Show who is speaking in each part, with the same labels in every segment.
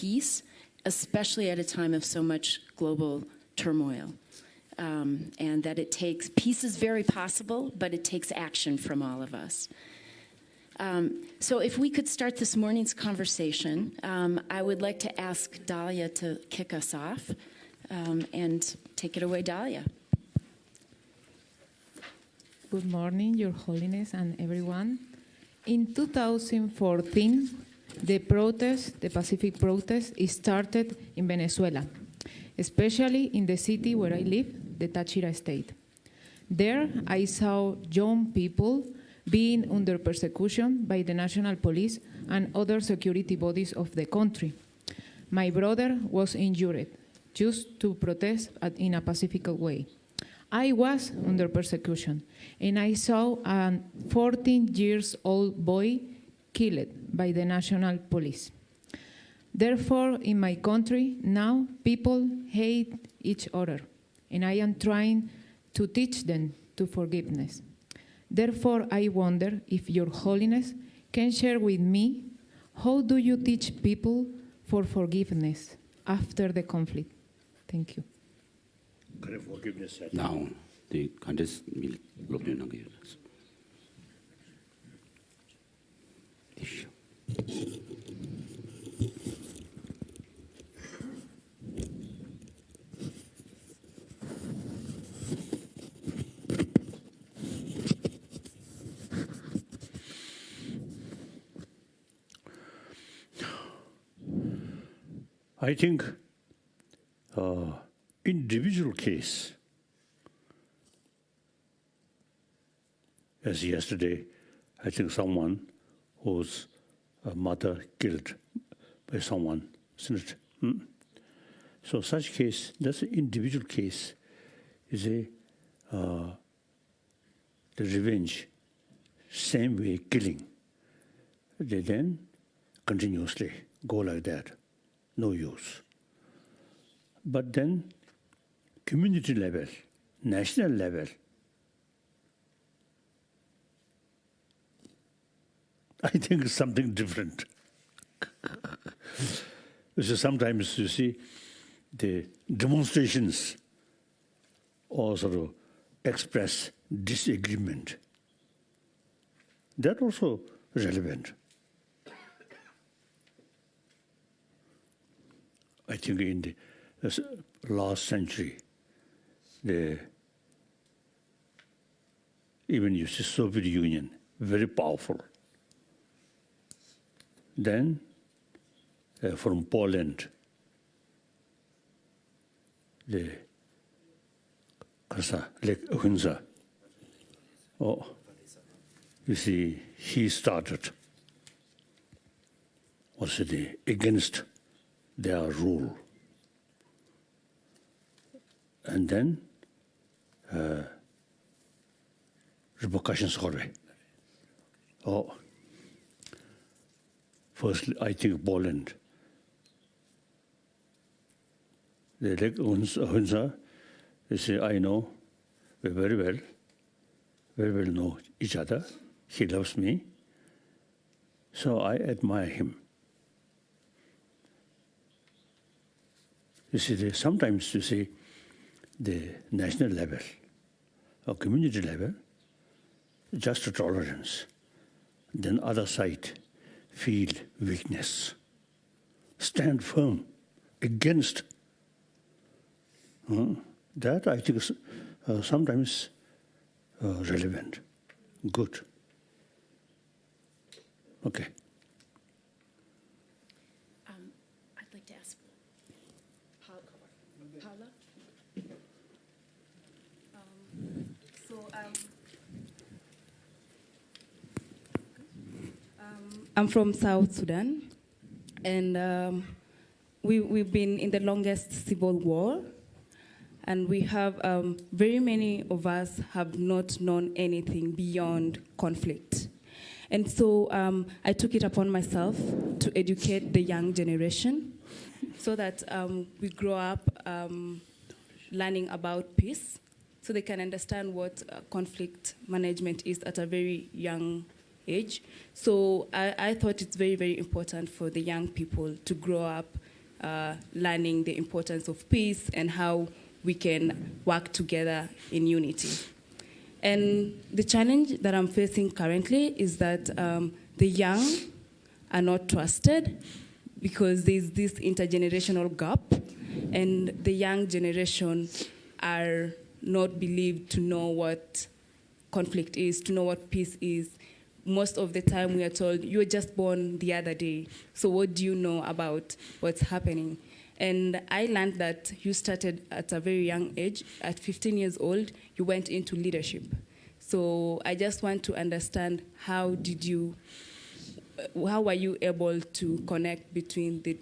Speaker 1: peace, especially at a time of so much global turmoil. And that peace is very possible, but it takes action from all of us. So if we could start this morning's conversation, I would like to ask Dahlia to kick us off, and take it away, Dahlia.
Speaker 2: Good morning, Your Holiness and everyone. In 2014, the Pacific protest, started in Venezuela, especially in the city where I live, the Táchira state. There, I saw young people being under persecution by the national police and other security bodies of the country. My brother was injured just to protest in a pacific way. I was under persecution, and I saw a 14-year-old boy killed by the national police. Therefore, in my country, now people hate each other, and I am trying to teach them to forgiveness. Therefore, I wonder if Your Holiness can share with me, how do you teach people for forgiveness after the conflict? Thank you.
Speaker 3: Now, the contest will look in again.
Speaker 4: I think individual case, as yesterday, I think someone whose mother killed by someone, isn't it? So such case, that's an individual case, is the revenge, same way killing. They then continuously go like that, no use. But then community level, national level, I think it's something different. So sometimes you see the demonstrations also express disagreement. That also relevant. I think in the last century, even you see Soviet Union, very powerful. Then from Poland, the Lech Hunza, you see, he started also against their rule. And then repercussions horrible. First, I think Poland. The Lech Hunza, they say, I know very well know each other. He loves me. So I admire him. You see, sometimes you see the national level or community level, just a tolerance. Then other side feel weakness, stand firm against. That I think is sometimes relevant, good. Okay.
Speaker 1: I'd like to ask Paula.
Speaker 5: I'm from South Sudan, and we've been in the longest civil war, and we have very many of us have not known anything beyond conflict. And so I took it upon myself to educate the young generation so that we grow up learning about peace, so they can understand what conflict management is at a very young age. So I thought it's very, very important for the young people to grow up learning the importance of peace and how we can work together in unity. And the challenge that I'm facing currently is that the young are not trusted because there's this intergenerational gap, and the young generation are not believed to know what conflict is, to know what peace is. Most of the time we are told, you were just born the other day, so what do you know about what's happening? And I learned that you started at a very young age. At 15 years old, you went into leadership. So I just want to understand, how were you able to connect between the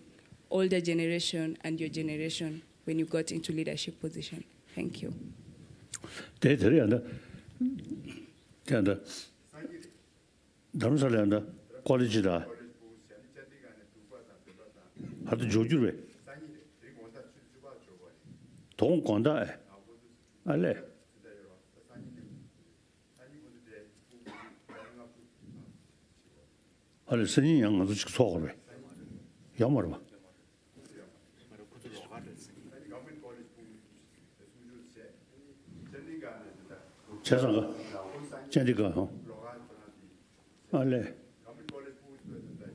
Speaker 5: older generation and your generation when you got into leadership position? Thank you.
Speaker 4: 담살한다 퀄리티다 하도 조주래 돈 건다 알레 알레 선인 양도 직 소거래 야마라 자상가 젠디가 알레.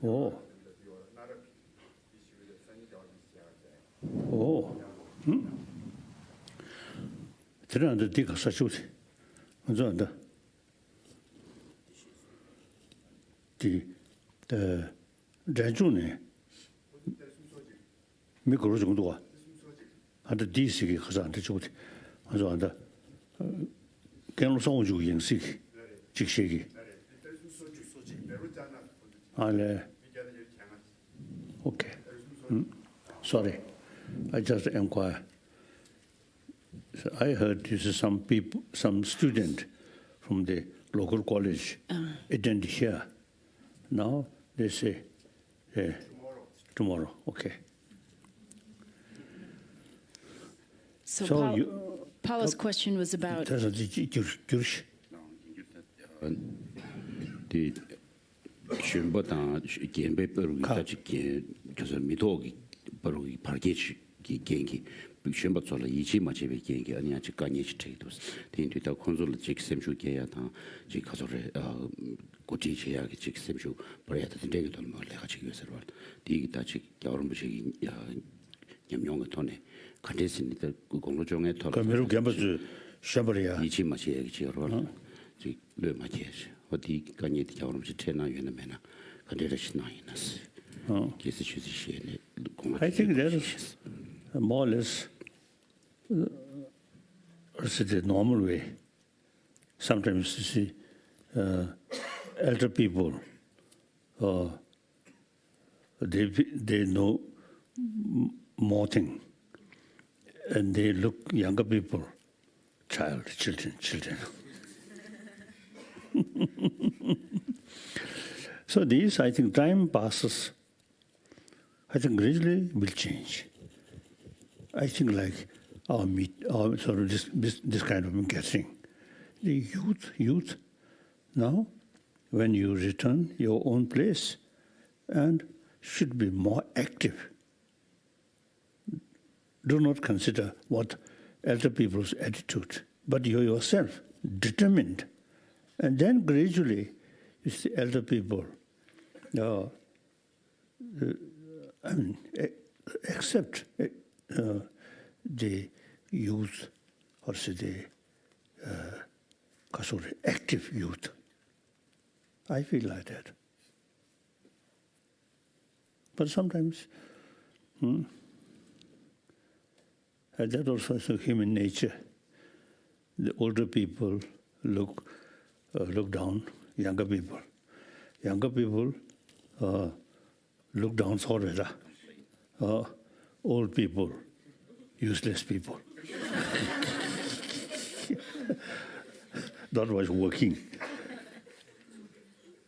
Speaker 4: 오. 오. 들어는데 네가 사주지. 먼저 한다. 대중네. 미크로 정도가. 한테 디식이 가서한테 주지. 먼저 한다. 그냥 성우주 인식. 직식이. Okay. Sorry, I just inquire. So I heard this is some student from the local college attend here. Now they say tomorrow. Okay.
Speaker 1: So Paula's question was about.
Speaker 3: 쉔보다 겐베 버르기 같이 그래서 미도기 버르기 파르게치 gengi shimba tsola ichi ma chebe gengi anya chi kanye chi chekdo tin tu ta konzol chik semshu ke ya ta chi khazore koti che ya chi semshu parya ta dege dol ma le chi yeser wal di ta chi yarum bu chi nyamyong tone kandesin ni ta gonglo jonge to
Speaker 4: kameru gambazu shabarya
Speaker 3: ichi ma che chi yor chi le ma che 어디 간이 야rum chi chena yena mena kandera shina inas kesi chuzi shene
Speaker 4: I think that is more or less the normal way. Sometimes you see elder people, they know more thing, and they look younger people, children. So these, I think, time passes. I think gradually will change. I think like our sort of this kind of gathering. The youth, now, when you return your own place, and should be more active. Do not consider what elder people's attitude, but you yourself, determined. And then gradually, you see elder people, accept the youth, or say the active youth. I feel like that. But sometimes, and that also is human nature. The older people look down, younger people. Younger people look down sorry, old people, useless people. That was working.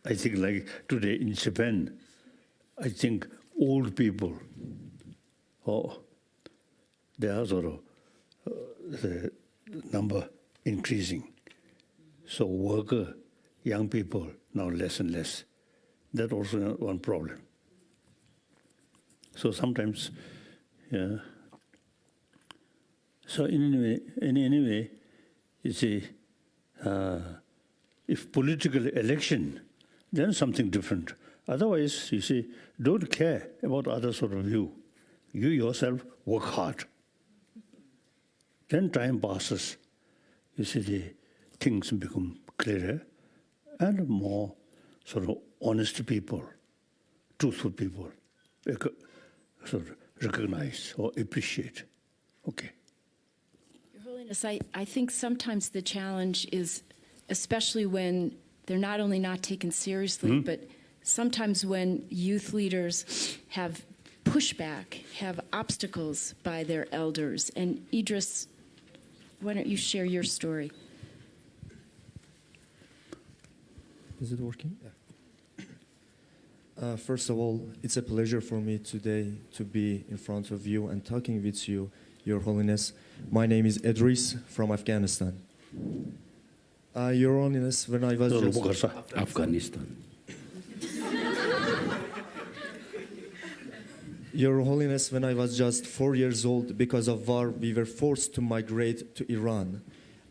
Speaker 4: I think like today in Japan, I think old people, they are sort of the number increasing. So worker, young people, now less and less. That's also one problem. So sometimes Yeah. So in any way, you see, if political election, then something different. Otherwise, you see, don't care about other sort of view. You yourself work hard. Then time passes. You see, the things become clearer and more sort of honest people, truthful people, sort of recognize or appreciate. Okay.
Speaker 1: Your Holiness, I think sometimes the challenge is, especially when they're not only not taken seriously, but sometimes when youth leaders have pushback, have obstacles by their elders. And Idris, why don't you share your story?
Speaker 6: Is it working? Yeah. First of all, it's a pleasure for me today to be in front of you and talking with you, Your Holiness. My name is Idris from Afghanistan. Your Holiness, when I was just...
Speaker 3: Afghanistan.
Speaker 6: Your Holiness, when I was just 4 years old, because of war, we were forced to migrate to Iran.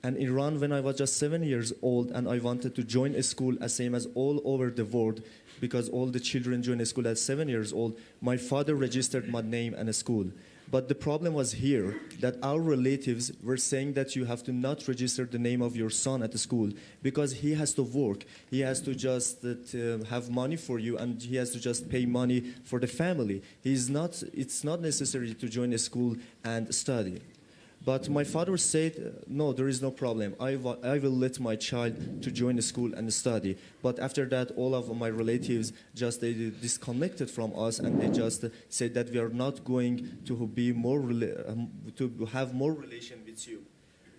Speaker 6: And Iran, when I was just 7 years old, and I wanted to join a school, as same as all over the world, because all the children join a school at 7 years old, my father registered my name and a school. But the problem was here that our relatives were saying that you have to not register the name of your son at the school because he has to work. He has to just have money for you, and he has to just pay money for the family. It's not necessary to join a school and study. But my father said, no, there is no problem. I will let my child to join a school and study. But after that, all of my relatives they disconnected from us, and they just said that we are not going to be to have more relation with you.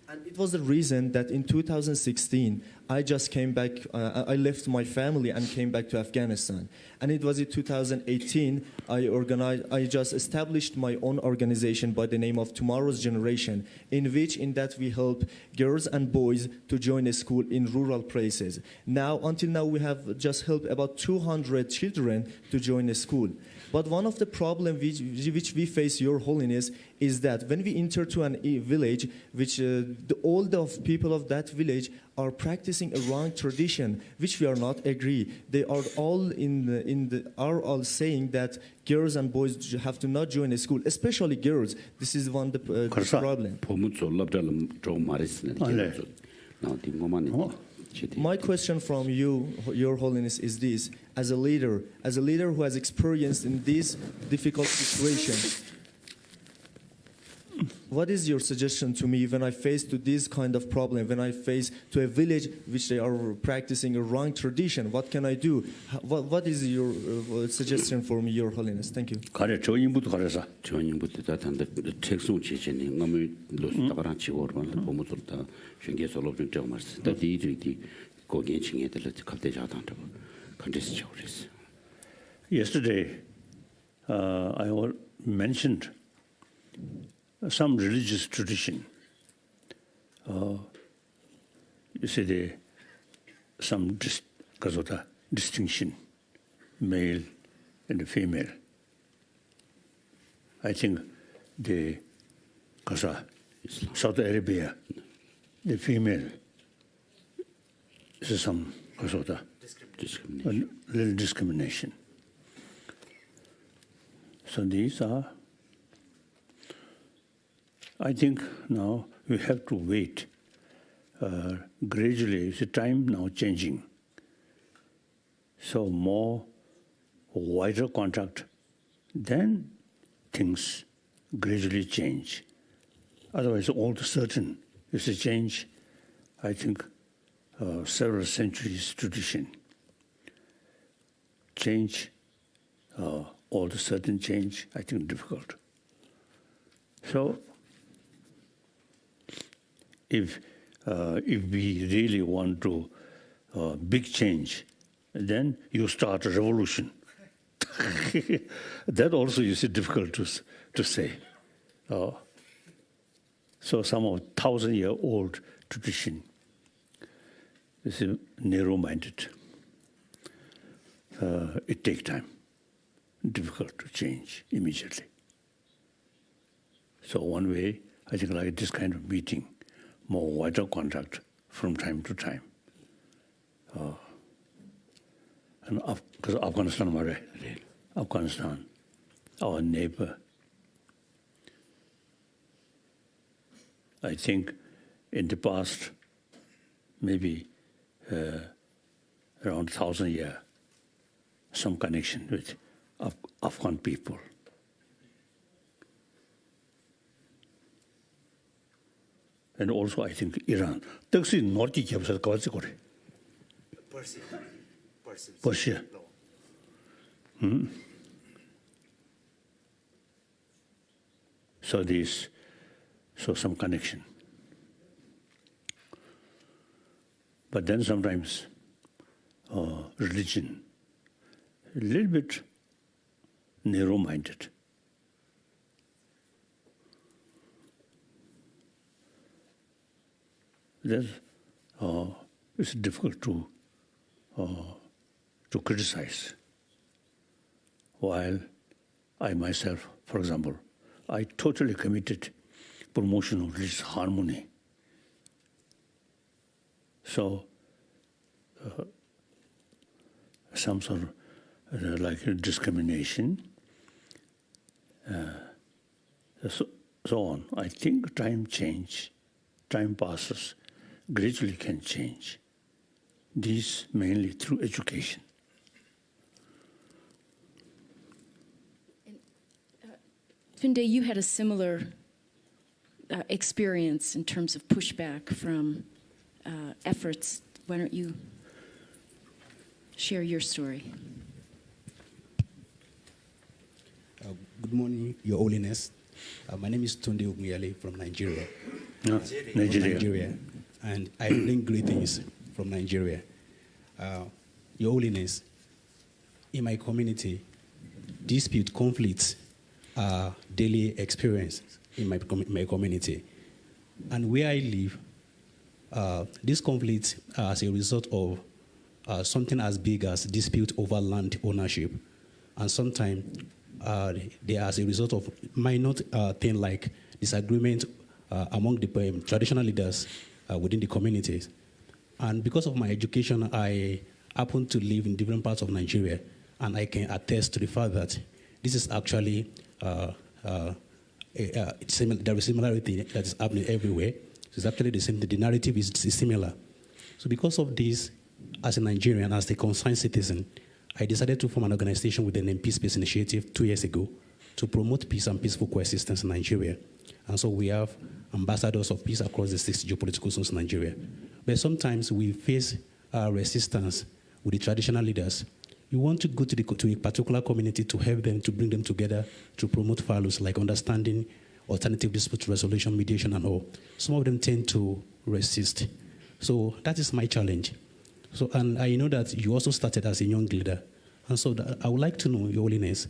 Speaker 6: And it was the reason that in 2016, I just came back, I left my family and came back to Afghanistan. And it was in 2018, I just established my own organization by the name of Tomorrow's Generation, in that we help girls and boys to join a school in rural places. Until now, we have just helped about 200 children to join a school. But one of the problems which we face, Your Holiness, is that when we enter to a village, all the people of that village are practicing a wrong tradition, which we are not agree. They are all all saying that girls and boys have to not join a school, especially girls. This is one the problem. My question from you, Your Holiness, is this: as a leader who has experienced in this difficult situation, what is your suggestion to me when I face to this kind of problem, when I face to a village which they are practicing a wrong tradition? What can I do? What is your suggestion for me, Your Holiness? Thank you.
Speaker 4: Yesterday, I mentioned some religious tradition. You see, some distinction, male and female. I think Saudi Arabia, the female is some little discrimination. So these are, I think now we have to wait. Gradually, the time now changing. So more wider contact, then things gradually change. Otherwise, all of a sudden, it's a change, I think, several centuries tradition. Change, all of a sudden change, I think difficult. So, if we really want to big change, then you start a revolution. That also is difficult to say. So some of 1,000-year-old tradition is narrow-minded. It takes time. Difficult to change immediately. So one way, I think like this kind of meeting, more wider contact from time to time. And because Afghanistan, Afghanistan, our neighbor, I think in the past, maybe around 1,000 years, some connection with Afghan people. And also, I think Iran. Taxi Nordic episode Kawasi Kore. Persia. So some connection. But then sometimes religion, a little bit narrow-minded. It's difficult to criticize. While I myself, for example, I totally committed promotion of religious harmony. So some sort of like discrimination, so on. I think time passes, gradually can change. These mainly through education.
Speaker 1: Tunde, you had a similar experience in terms of pushback from efforts. Why don't you share your story?
Speaker 7: Good morning, Your Holiness. My name is Tunde Ogunyale from Nigeria.
Speaker 4: Nigeria.
Speaker 7: And I bring greetings from Nigeria. Your Holiness, in my community, dispute, conflicts are daily experience in my community. And where I live, this conflict as a result of something as big as dispute over land ownership. And sometimes they are as a result of minor things like disagreement among the traditional leaders within the communities. And because of my education, I happen to live in different parts of Nigeria, and I can attest to the fact that this is actually there is similarity that is happening everywhere. It's actually the same. The narrative is similar. So because of this, as a Nigerian, as a concerned citizen, I decided to form an organization with the name Peace Space Initiative 2 years ago to promote peace and peaceful coexistence in Nigeria. And so we have ambassadors of peace across the 6 geopolitical zones in Nigeria. But sometimes we face resistance with the traditional leaders. You want to go to a particular community to help them, to bring them together, to promote values like understanding, alternative dispute resolution, mediation, and all. Some of them tend to resist. So that is my challenge. So, and I know that you also started as a young leader. And so I would like to know, Your Holiness,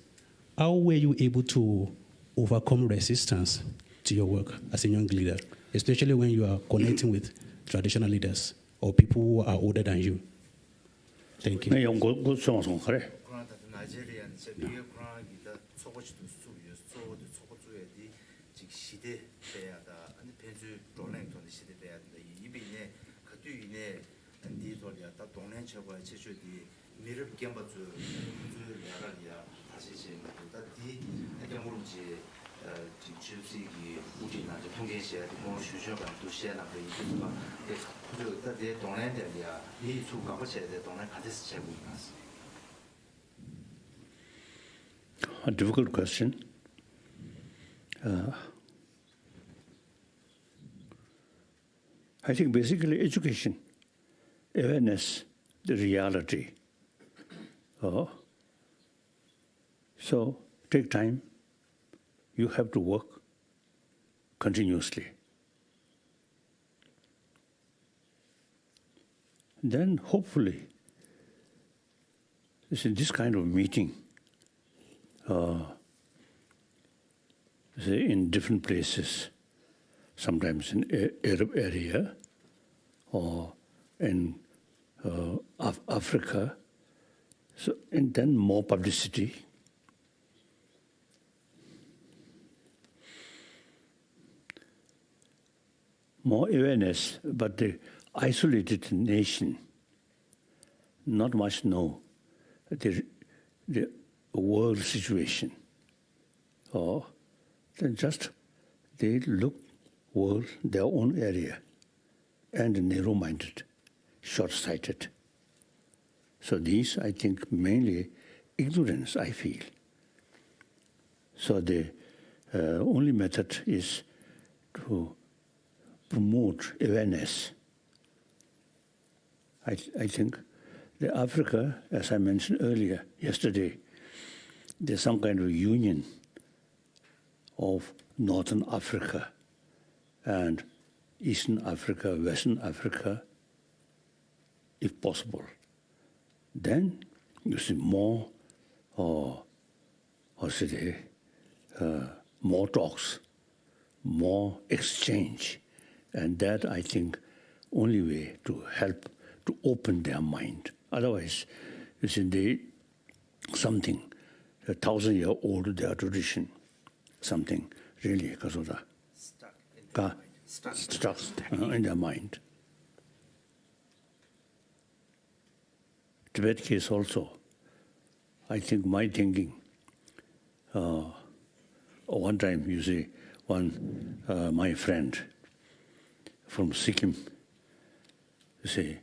Speaker 7: how were you able to overcome resistance to your work as a young leader, especially when you are connecting with traditional leaders or people who are older than you? Thank you.
Speaker 4: A difficult question. I think basically education, awareness, the reality. So take time. You have to work continuously. Then hopefully, this kind of meeting, say in different places, sometimes in Arab area or in Africa, so and then more publicity. more awareness, but the isolated nation not much know the world situation. Or then just they look world their own area and narrow-minded, short-sighted. So these, I think, mainly ignorance, I feel. So the only method is to promote awareness. I think the Africa, as I mentioned earlier, yesterday, there's some kind of union of Northern Africa and Eastern Africa, Western Africa, if possible. Then you see more, more talks, more exchange, and that, I think, only way to help to open their mind. Otherwise, you see, something 1,000-year-old their tradition, something really stuck in their mind. Tibet case also, I think my thinking, one time, you see, my friend from Sikkim, you see,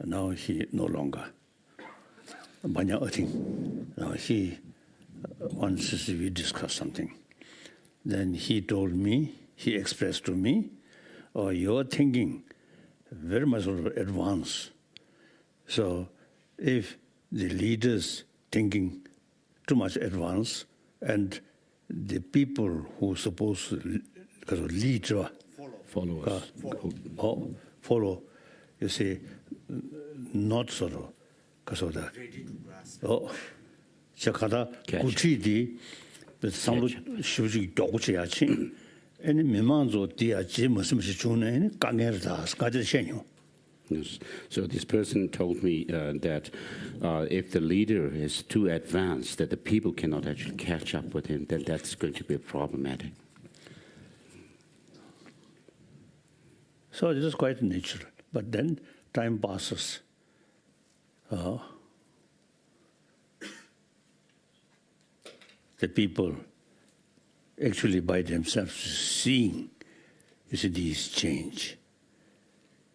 Speaker 4: now he no longer. Now he, once we discussed something, then he told me, he expressed to me, oh, you're thinking very much advanced. So if the leaders thinking too much advanced and the people who supposed to lead, follow, you see, not sort of, because of that. Oh, Chakada, Kuchidi, the sound shooting dogchiachi, and Mimanzo, dear Jim, Muslim, Kangerdas, Kadishenyo.
Speaker 3: Yes. So this person told me that if the leader is too advanced, that the people cannot actually catch up with him, then that's going to be problematic.
Speaker 4: So it is quite natural. But then time passes. The people actually by themselves seeing, you see, these change,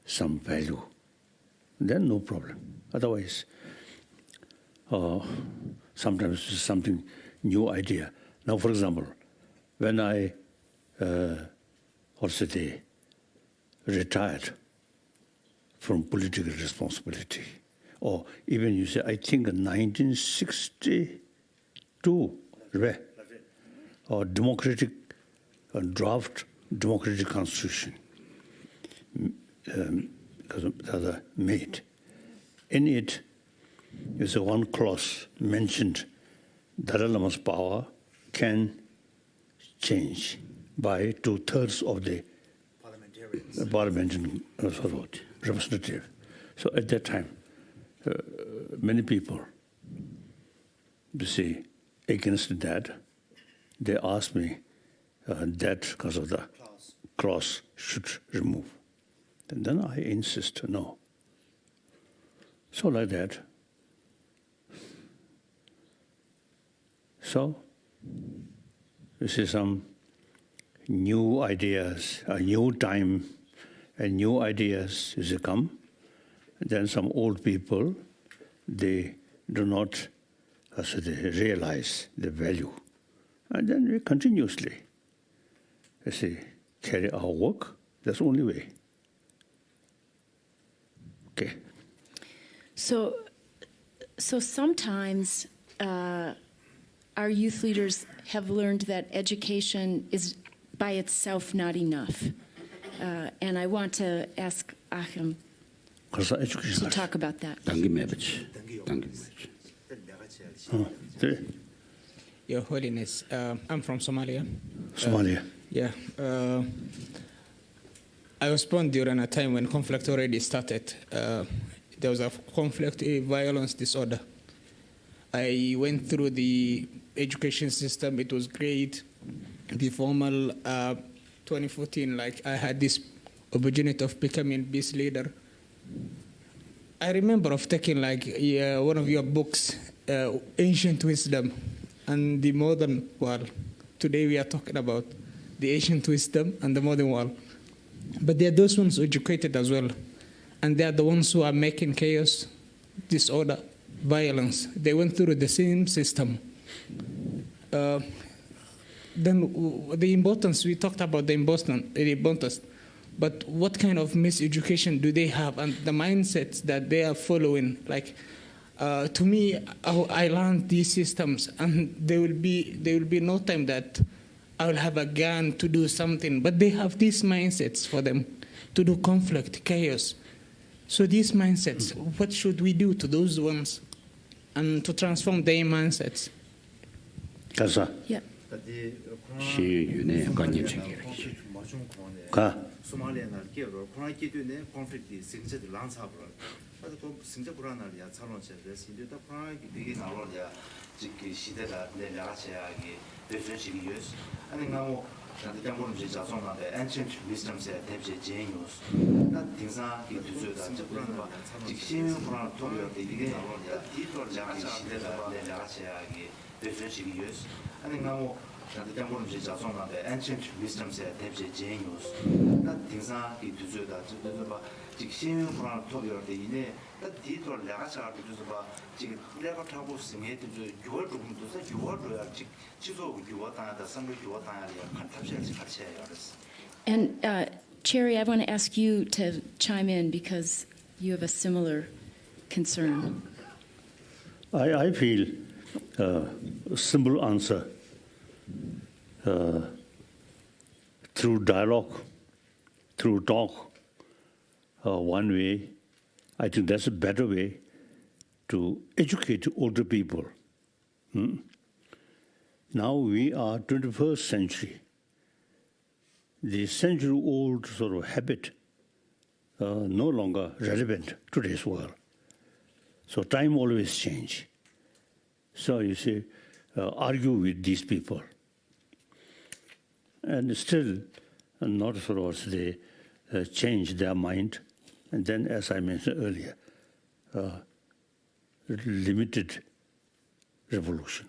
Speaker 4: some value, then no problem. Otherwise, sometimes it's something new idea. Now, for example, when I retired from political responsibility, or even you say, I think 1962, or democratic draft democratic constitution made. In it is one clause mentioned: Dalai Lama's power can change by 2/3 of the parliamentarian representative. So at that time, many people, you see, against that, they asked me that because of the clause should remove. And then I insist, no. So like that. So, you see some new ideas, a new time, and new ideas as they come. Then some old people, they do not realize the value. And then we continuously, you see, carry our work. That's the only way. Okay.
Speaker 1: So sometimes our youth leaders have learned that education is by itself not enough. And I want to ask Achim to talk about that.
Speaker 3: Thank you very much.
Speaker 8: Your Holiness, I'm from Somalia.
Speaker 4: Somalia.
Speaker 8: Yeah. I was born during a time when conflict already started. There was a conflict, a violence disorder. I went through the education system. It was great. The formal 2014, like I had this opportunity of becoming peace leader. I remember of taking like one of your books, Ancient Wisdom and the Modern World. Today we are talking about the ancient wisdom and the modern world. But they are those ones educated as well. And they are the ones who are making chaos, disorder, violence. They went through the same system. Then the importance, we talked about the importance, but what kind of miseducation do they have and the mindsets that they are following? Like, to me, I learned these systems and there will be no time that I will have a gun to do something, but they have these mindsets for them to do conflict, chaos. So these mindsets, what should we do to those ones and to transform their mindsets?
Speaker 3: 가서
Speaker 1: Yeah.
Speaker 3: 시윤의 관념책이에요.
Speaker 9: 가 소말리아나 기어로 코나키드네 콘플릭트 생제들 란사브로 아주 그 생제 불안하리아 차론체에서 인도다 코나키 되게 나로야 지금 시대가 내려가셔야기 대전식이 유스 아니 나고 나한테 모르는 지 자송한데 ancient wisdoms에 대비해 genius 나 등산 이거 두저다 진짜 불안하다 지금 시민 불안 통역 이게 나로야 디토 자기 시대가 내려가셔야기 대전식이 유스 아니 나고 나한테 모르는 지 자송한데 ancient wisdoms에 대비해 genius 나 등산 이거 두저다 지금 시민 불안 통역 이게 디토 내가셔야 두저 봐 지금 내가 타고 생애 두저 6월 정도 돼서 6월로야 지금 지속 6월 단위다 3월 6월 단위야 간탑시할지 같이 해요.
Speaker 1: And Cherry, I want to ask you to chime in because you have a similar concern.
Speaker 4: I feel a simple answer through dialogue, through talk. One way, I think that's a better way to educate older people. Now we are 21st century. The century-old sort of habit no longer relevant to today's world. So time always change. So you see, argue with these people. And still not sort of they change their mind. And then, as I mentioned earlier, limited revolution.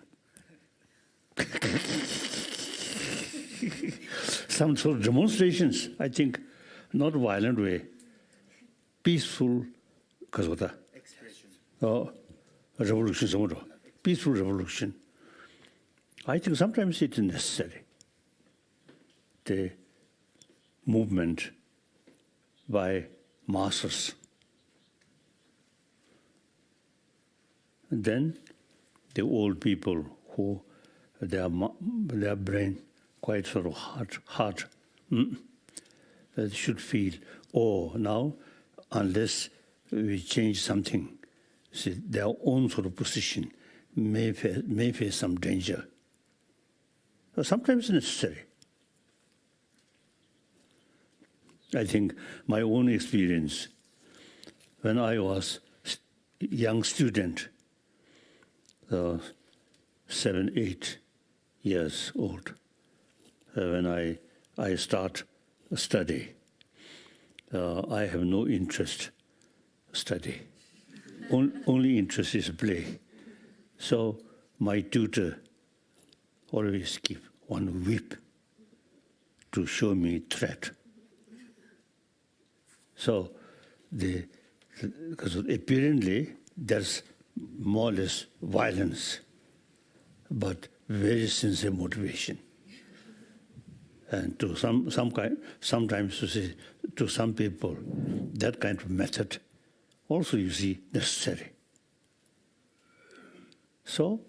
Speaker 4: Some sort of demonstrations, I think, not violent way, peaceful, revolution, peaceful revolution. I think sometimes it is necessary. The movement by masses. And then the old people who their brain quite sort of hard should feel, oh, now unless we change something, see, their own sort of position may face some danger. Sometimes necessary. I think my own experience when I was a young student, 7, 8 years old, when I start study, I have no interest study. Only interest is play. So my tutor always keep one whip to show me threat. So because apparently there's more or less violence, but very sincere motivation. And to sometimes to say to some people, that kind of method also you see necessary. So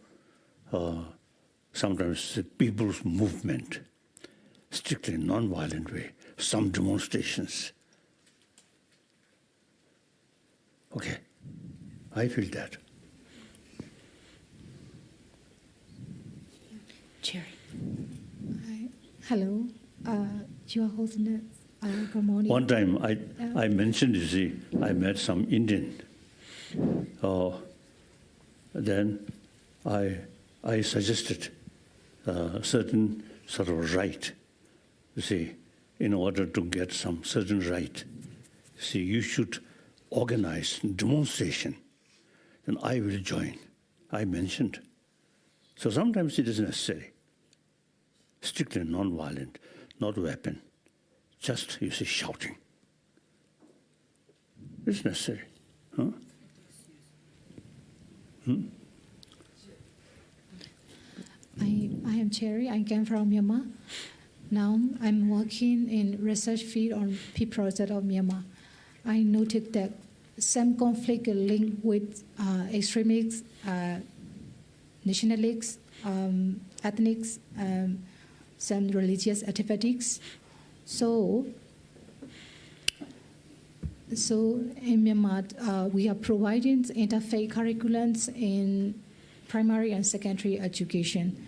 Speaker 4: sometimes the people's movement, strictly non-violent way, some demonstrations. Okay, I feel that.
Speaker 1: Cherry.
Speaker 10: Hi. Hello, Your Holiness. Good morning.
Speaker 4: One time I mentioned, you see, I met some Indian. Then I suggested certain sort of right, you see, in order to get some certain right. See, you should organize demonstration, then I will join. I mentioned. So sometimes it is necessary. Strictly non-violent, not weapon, just, you see, shouting. It's necessary. Huh?
Speaker 10: I am Cherry. I came from Myanmar. Now I'm working in research field on peace project of Myanmar. I noted that some conflict linked with extremists, nationalists, ethnics, some religious activities. So in Myanmar, we are providing interfaith curriculums in primary and secondary education.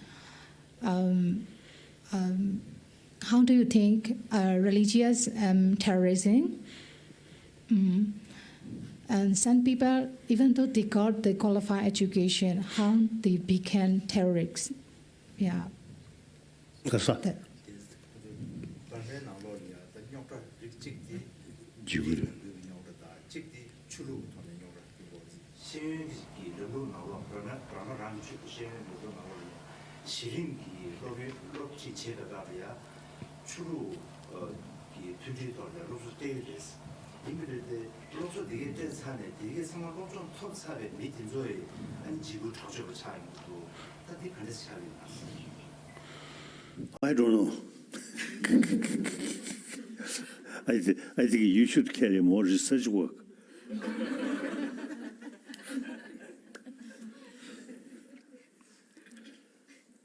Speaker 10: How do you think religious terrorism? And some people, even though they got the qualified education, how they became terrorists? Yeah. That-
Speaker 4: I don't know. I think you should carry more research work.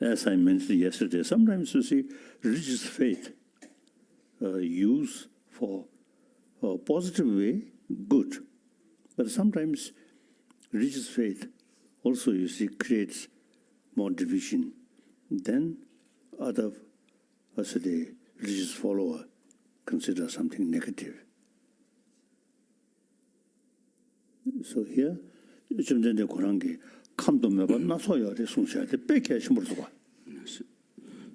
Speaker 4: As I mentioned yesterday, sometimes you see religious faith used for a positive way, good. But sometimes religious faith also, you see, creates more division than other, the religious follower consider something negative. So here,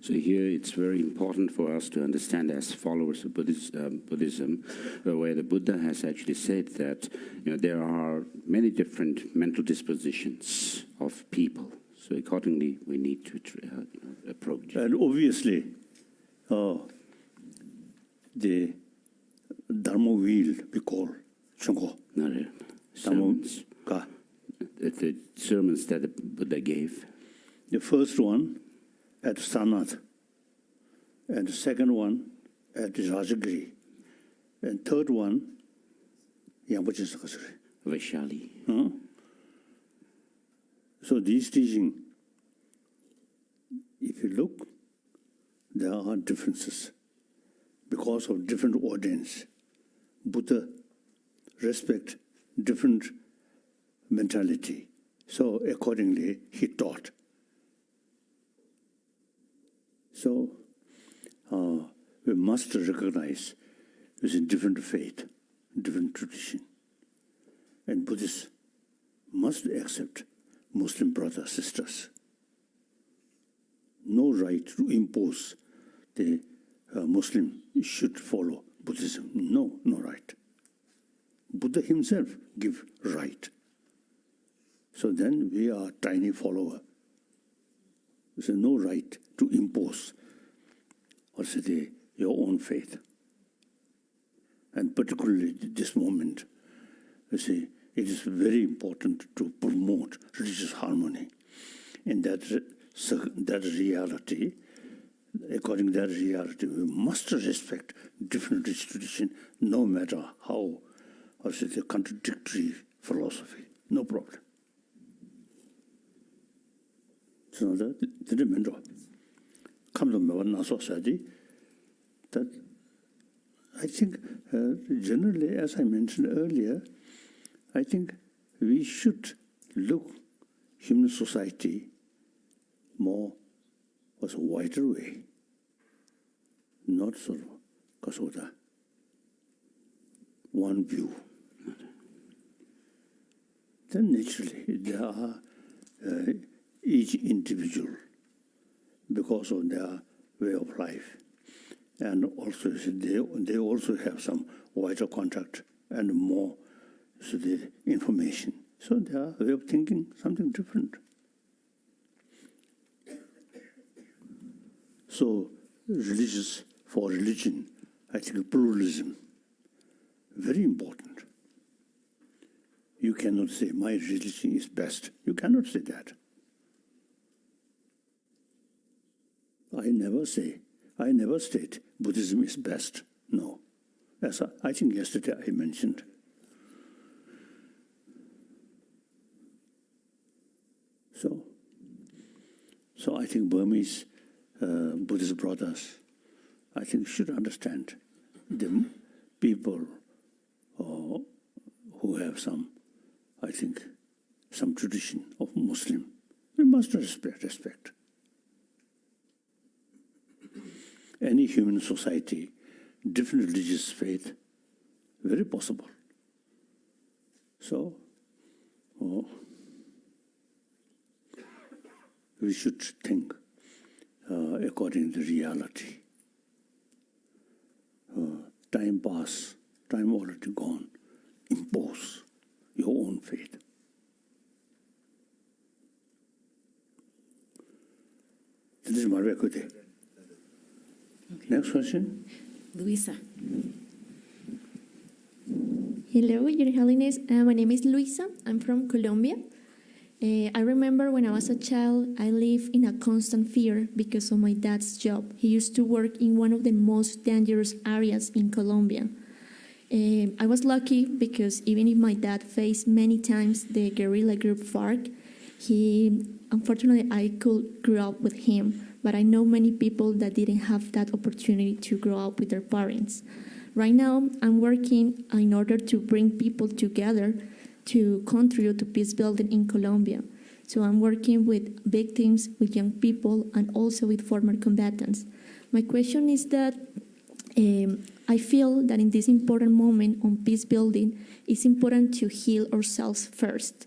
Speaker 3: So here it's very important for us to understand as followers of Buddhism, where the Buddha has actually said that there are many different mental dispositions of people. So accordingly, we need to approach.
Speaker 4: And obviously, the Dharma wheel we call Chungko.
Speaker 3: The sermons that the Buddha gave.
Speaker 4: The first one at Sanat, and the second one at Rajagiri, and third one,
Speaker 3: Vaishali.
Speaker 4: So these teaching, if you look, there are differences because of different audience. Buddha respect different mentality. So accordingly, he taught. So we must recognize within different faith, different tradition. And Buddhists must accept Muslim brothers, sisters. No right to impose the Muslim should follow Buddhism. No right. Buddha himself give right. So then we are tiny follower. There's no right to impose your own faith. And particularly this moment, it is very important to promote religious harmony. In that reality, according to that reality, we must respect different tradition, no matter how contradictory philosophy. No problem. So that I think generally, as I mentioned earlier, I think we should look human society more as a wider way, not sort of one view. Then naturally there are each individual, because of their way of life, And also they also have some wider contact and more the information. So their way of thinking something different. So for religion, I think pluralism, very important. You cannot say my religion is best. You cannot say that. I never state Buddhism is best. No. As I think yesterday I mentioned. So I think Burmese Buddhist brothers, I think should understand the people who have some tradition of Muslim. We must respect. Any human society, different religious faith, very possible. So, we should think according to reality. Time pass, time already gone. Impose your own faith. This is my record.
Speaker 1: Okay.
Speaker 4: Next question.
Speaker 1: Luisa.
Speaker 11: Hello, Your Holiness. My name is Luisa. I'm from Colombia. I remember when I was a child, I lived in a constant fear because of my dad's job. He used to work in one of the most dangerous areas in Colombia. I was lucky because even if my dad faced many times the guerrilla group FARC, unfortunately, I could grow up with him. But I know many people that didn't have that opportunity to grow up with their parents. Right now, I'm working in order to bring people together to contribute to peace building in Colombia. So I'm working with victims, with young people, and also with former combatants. My question is that I feel that in this important moment on peace building, it's important to heal ourselves first.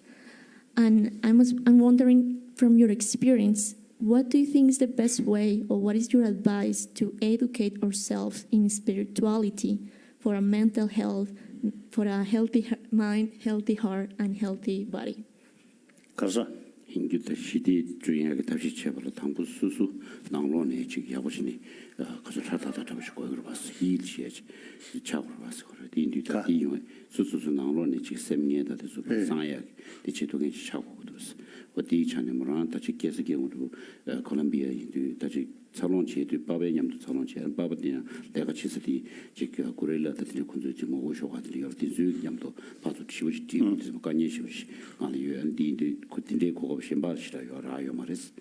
Speaker 11: And I'm wondering, from your experience, what do you think is the best way, or what is your advice to educate ourselves in spirituality for a mental health, for a healthy mind, healthy heart, and healthy body?
Speaker 4: Kaza.
Speaker 3: 인규다 시대 주행하게 다시 제발로 당부 수수 나로네 즉 야고시니 그저 찾아다 잡으시 거기로 봤어 일시에지 차고로 봤어 그래 인규다 이용에 수수수 나로네 즉 셈니에다 대서 상야 대체동에 차고 들었어 어디 차네 뭐란 다시 계속 경우도 콜롬비아 인도 다시 살론체도 바베냠도 살론체 바바디냐 내가 치스디 즉 고렐라다 드네 군도 좀 오셔가지고 여기 주냠도 봐도 치우지 뒤에서 간예시시 아니 유엔디인데 그때 그거 신발시라 요라요 말했어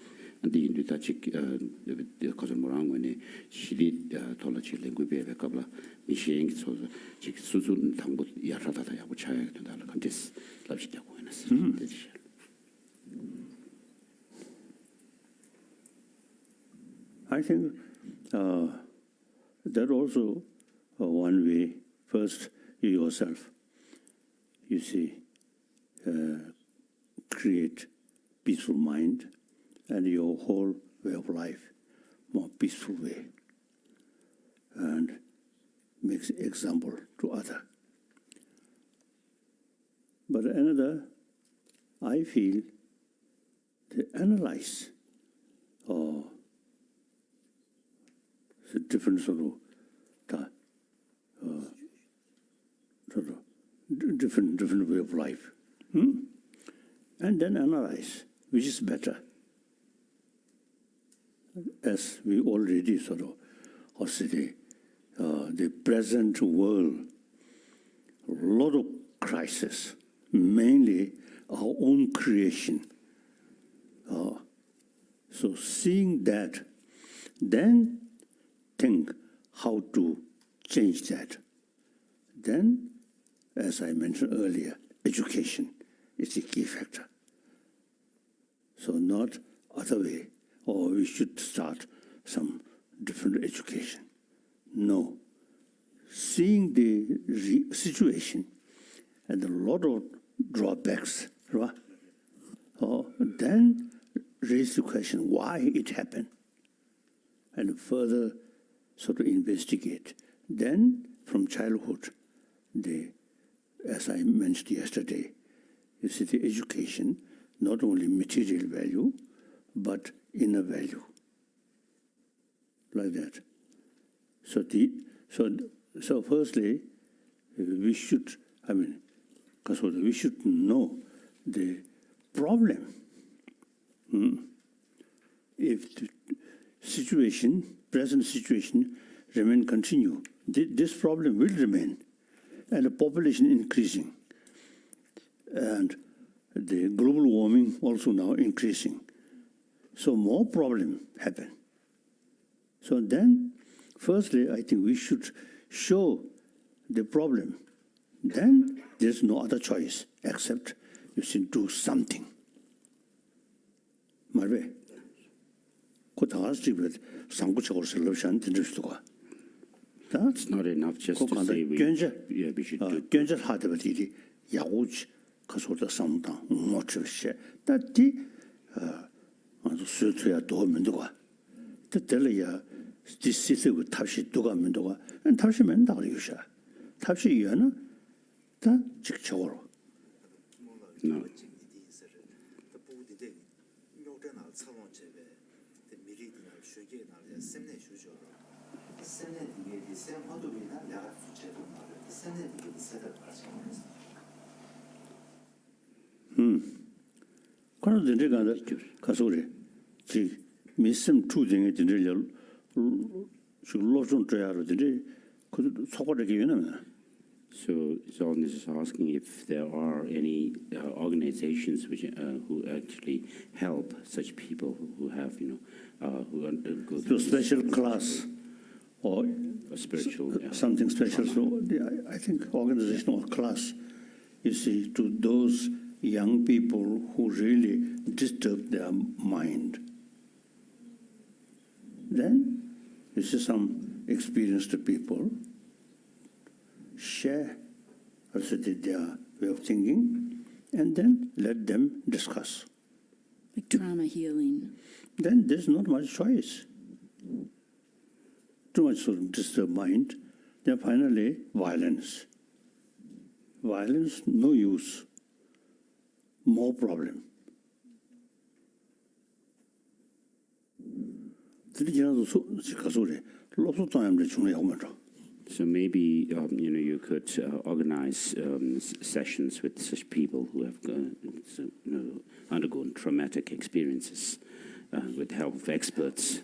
Speaker 3: 근데 인도 다시 거절 뭐란 거네 시리 돌아치 랭귀베 갑라 미시행 소소 즉 수준 당부 야라다다 야고 차야 된다 컨테스 랍시다고 해놨어
Speaker 4: I think that also one way. First, you yourself, you see, create peaceful mind and your whole way of life more peaceful way, and makes example to other. But another, I feel, to analyze the different sort of different way of life, and then analyze which is better. As we already sort of say, the present world, a lot of crisis, mainly our own creation. So seeing that, then think how to change that. Then, as I mentioned earlier, education is the key factor. So not other way, or we should start some different education. No. Seeing the situation and a lot of drawbacks, right? Then raise the question why it happened, and further sort of investigate. Then, from childhood, as I mentioned yesterday, you see the education, not only material value, but inner value, like that. So firstly, we should, we should know the problem. If the present situation continue, this problem will remain, and the population increasing, and the global warming also now increasing. So more problem happen. So then, firstly, I think we should show the problem. Then there's no other choice except you should do something. 말왜? 그 다가지고 상구적으로 설럽시한 된줄수가.
Speaker 3: It's not enough just to say we should do.
Speaker 4: 견제 하더라도 야구지 가서다 상당 못 주시. 다디 아주 수트야 도면 되고. 때때려야 디시스고 탑시 도가면 되고. 탑시면 다 그러셔. 탑시 이유는 다 직접으로.
Speaker 3: No.
Speaker 4: 그래서 내가 가서 그래. 지 미심 투쟁에 들려 로좀 줘야 되는데 그 속어르게 왜냐면
Speaker 3: So Zoltan is asking if there are any organizations who actually help such people who have, who go through
Speaker 4: special class or
Speaker 3: a spiritual
Speaker 4: something special. So I think organizational class, you see, to those young people who really disturb their mind. Then you see some experienced people share also their way of thinking, and then let them discuss.
Speaker 1: Like trauma healing.
Speaker 4: Then there's not much choice. Too much to disturb mind. Then finally, violence. Violence, no use. More problem.
Speaker 3: So maybe you could organize sessions with such people who have undergone traumatic experiences with help of experts.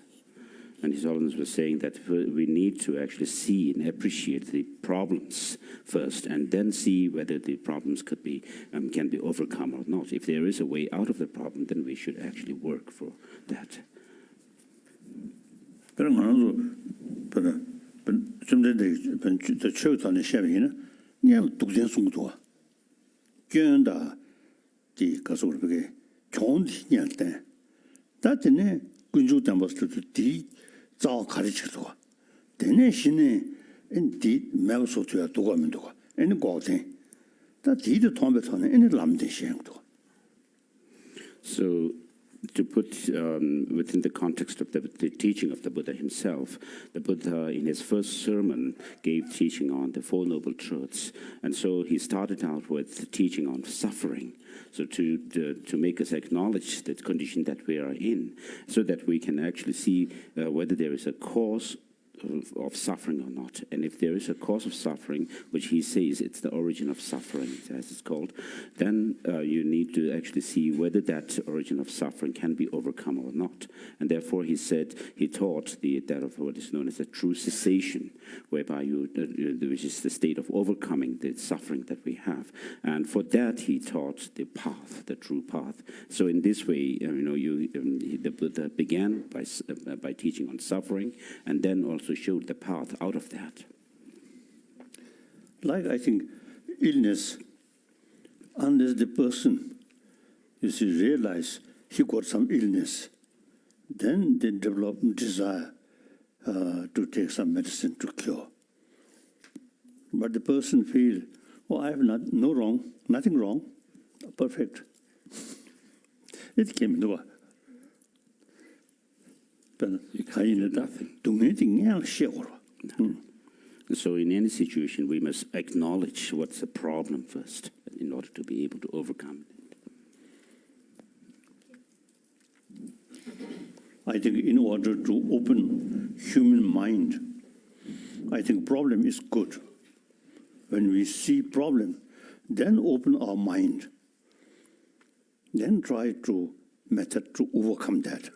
Speaker 3: And His Holiness was saying that we need to actually see and appreciate the problems first, and then see whether the problems can be overcome or not. If there is a way out of the problem, then we should actually work for that.
Speaker 4: 좀 더 최우선의 시험이는 그냥 독전 송도와 견다 디 가서 그렇게 좋은 일할 때 다때네 군주 담버스도 디 자어 가르치도 되네 신에 디 매우소트야 도가면 도가 애는 거대 다 디도 통배터는 애는 남대 시행도.
Speaker 3: So to put within the context of the teaching of the Buddha himself, the Buddha in his first sermon gave teaching on the Four Noble Truths. And so he started out with teaching on suffering, so to make us acknowledge the condition that we are in, so that we can actually see whether there is a cause of suffering or not. And if there is a cause of suffering, which he says it's the origin of suffering, as it's called, then you need to actually see whether that origin of suffering can be overcome or not. And therefore he taught that of what is known as a true cessation, whereby which is the state of overcoming the suffering that we have. And for that he taught the path, the true path. So in this way, the Buddha began by teaching on suffering, and then also showed the path out of that.
Speaker 4: Like, I think, illness, unless the person, realize he got some illness, then they develop desire to take some medicine to cure. But the person feels, I have nothing wrong, perfect. It came to
Speaker 3: So in any situation, we must acknowledge what's the problem first in order to be able to overcome it.
Speaker 4: I think in order to open human mind, I think problem is good. When we see problem, then open our mind. Then try to method to overcome that.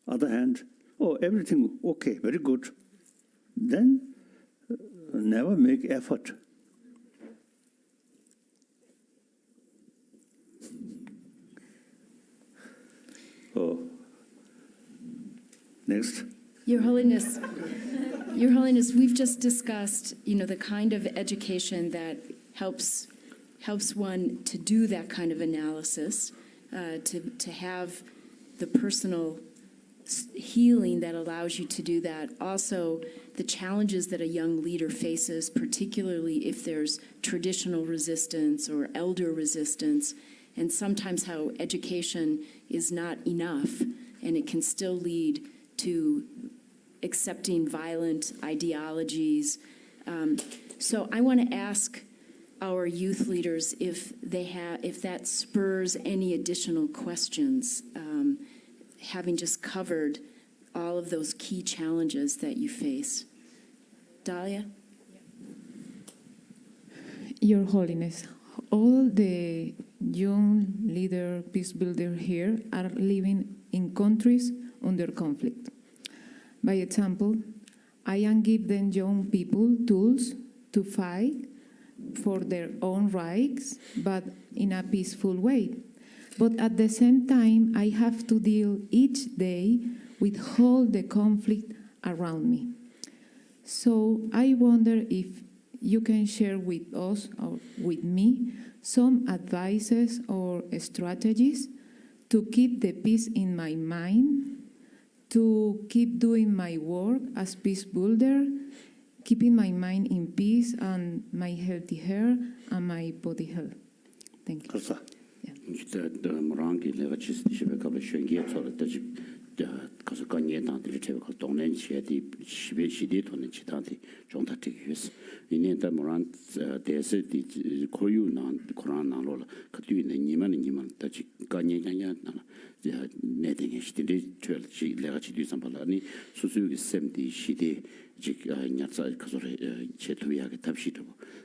Speaker 4: Other hand, oh, everything okay, very good. Then never make effort. Oh, next.
Speaker 1: Your Holiness, we've just discussed, the kind of education that helps one to do that kind of analysis, to have the personal healing that allows you to do that. Also, the challenges that a young leader faces, particularly if there's traditional resistance or elder resistance, and sometimes how education is not enough, and it can still lead to accepting violent ideologies. So I want to ask our youth leaders if that spurs any additional questions, having just covered all of those key challenges that you face. Dahlia?
Speaker 2: Your Holiness, all the young leader, peace builder here are living in countries under conflict. By example, I am giving young people tools to fight for their own rights, but in a peaceful way. But at the same time, I have to deal each day with all the conflict around me. So I wonder if you can share with us or with me some advices or strategies to keep the peace in my mind, to keep doing my work as peace builder, keeping my mind in peace and my healthy hair and my body health. Thank you.
Speaker 3: 가서 간예당들이 제가 동네 지역이 시베시디 돈의 지단이 정다 되겠어. 이년다 모란 대세디 고유난 코로나로 그 뒤에 니만 다지 간예냐냐 내등에 시들이 절지 내가 지도 삼발라니 수수기 샘디 시대 지 냐자 그소리 제도야게 답시도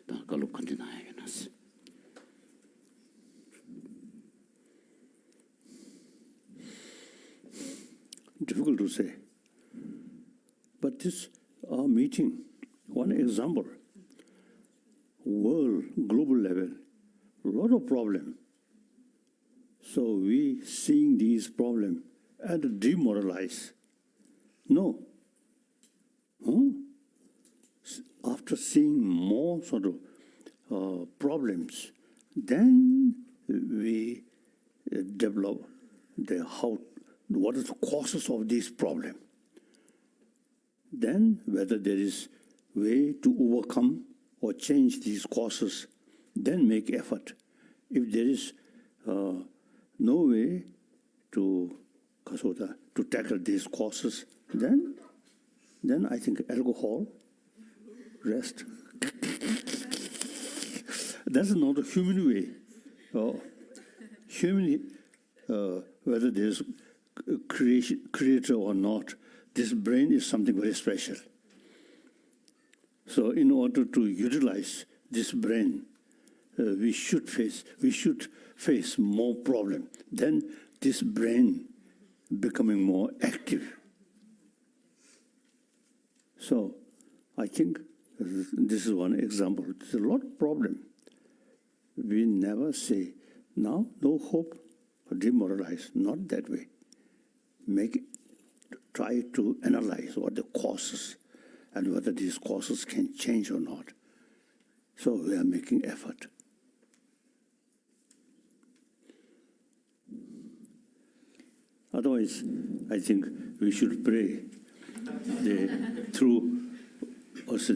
Speaker 3: 다 갈로 컨테나야겠어.
Speaker 4: Difficult to say. But this meeting, one example, world, global level, a lot of problem. So we seeing these problems and demoralize. No. After seeing more sort of problems, then we develop what are the causes of this problem? Then whether there is way to overcome or change these causes, then make effort. If there is no way to tackle these causes, then I think alcohol, rest. That's not a human way. Whether there's creator or not, this brain is something very special. So in order to utilize this brain, we should face more problem. Then this brain becoming more active. So I think this is one example. There's a lot of problem. We never say, now no hope, or demoralize, not that way. Try to analyze what the causes and whether these causes can change or not. So we are making effort. Otherwise, I think we should pray through also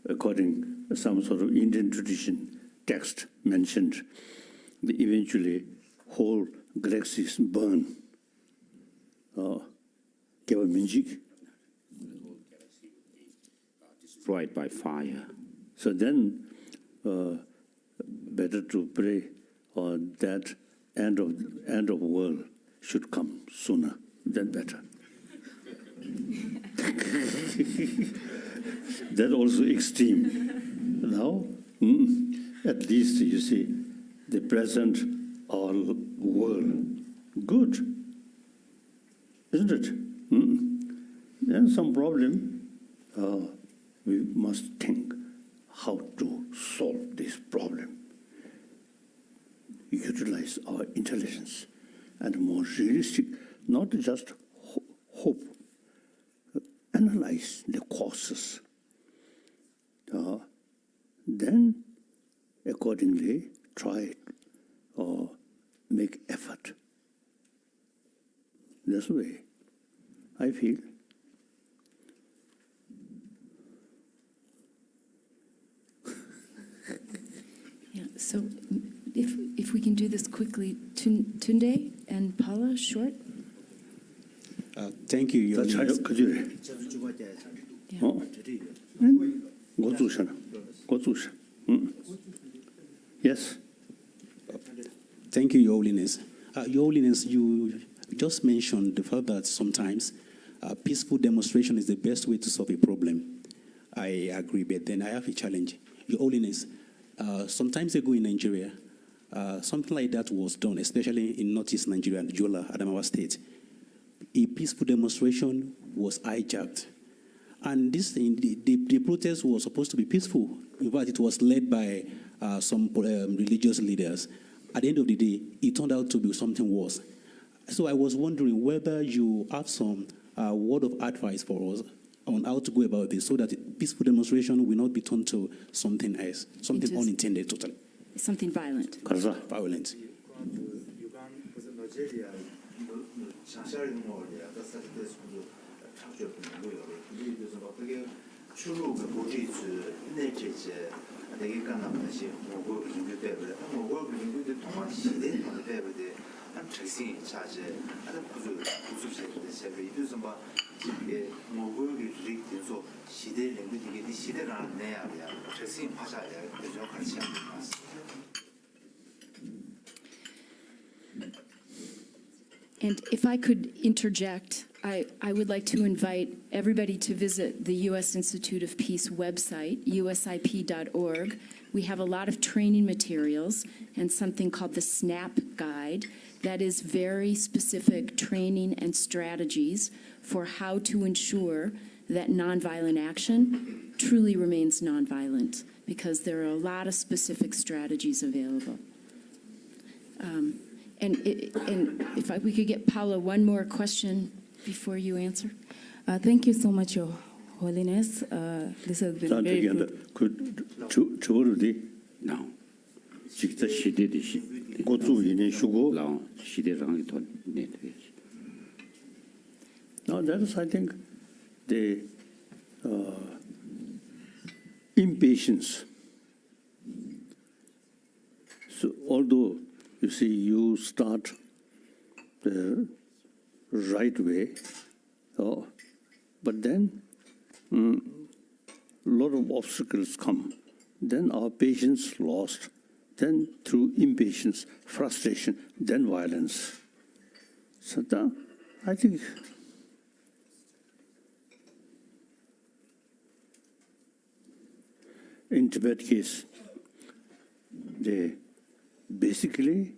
Speaker 4: according some sort of Indian tradition text mentioned, eventually whole galaxies burn.
Speaker 3: Destroyed by fire.
Speaker 4: So then, better to pray that end of world should come sooner than better. That also extreme. Now, at least you see the present our world good, isn't it? Then some problem. We must think how to solve this problem. Utilize our intelligence and more realistic, not just hope. Analyze the causes. Then, accordingly, try or make effort. That's the way I feel.
Speaker 1: Yeah, so if we can do this quickly, Tunde and Paula, short?
Speaker 7: Thank you, Your Highness.
Speaker 4: Yes.
Speaker 7: Thank you, Your Holiness. Your Holiness, you just mentioned the fact that sometimes peaceful demonstration is the best way to solve a problem. I agree, but then I have a challenge. Your Holiness, some time ago in Nigeria, something like that was done, especially in northeast Nigeria, Yola, Adamawa State. A peaceful demonstration was hijacked. And this thing, the protest was supposed to be peaceful. In fact, it was led by some religious leaders. At the end of the day, it turned out to be something worse. So I was wondering whether you have some word of advice for us on how to go about this so that peaceful demonstration will not be turned to something else, something unintended totally.
Speaker 1: Something violent.
Speaker 7: Violent.
Speaker 1: And if I could interject, I would like to invite everybody to visit the U.S. Institute of Peace website, usip.org. We have a lot of training materials and something called the SNAP Guide that is very specific training and strategies for how to ensure that nonviolent action truly remains nonviolent, because there are a lot of specific strategies available. And if we could get Paula one more question before you answer.
Speaker 5: Thank you so much, Your Holiness. This has been very good.
Speaker 3: No.
Speaker 4: Now that is, I think, the impatience. So although you see you start the right way, but then a lot of obstacles come. Then our patience lost. Then through impatience, frustration, then violence. So that, I think, in Tibet case, basically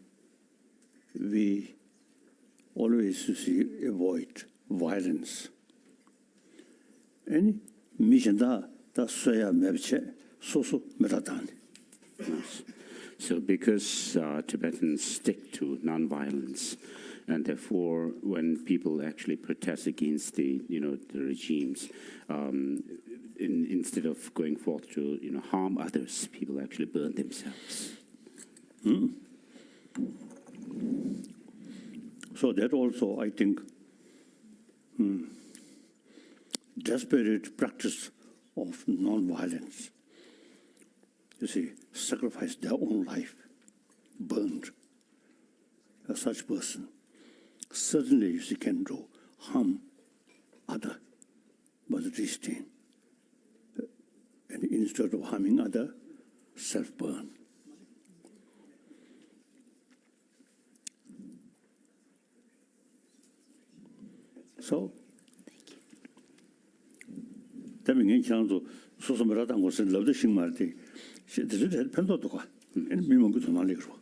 Speaker 4: we always avoid violence. And mission da soya mebche soso meratani.
Speaker 3: So because Tibetans stick to nonviolence, and therefore when people actually protest against the regimes, instead of going forth to harm others, people actually burn themselves.
Speaker 4: So that also, I think, desperate practice of non-violence. You see, sacrifice their own life, burned. such person certainly she can do harm other, but restrain. And instead of harming other, self-burn. So, that means you so some rather was in love the shing marty. She did it pentoka and me mongo to Maligro.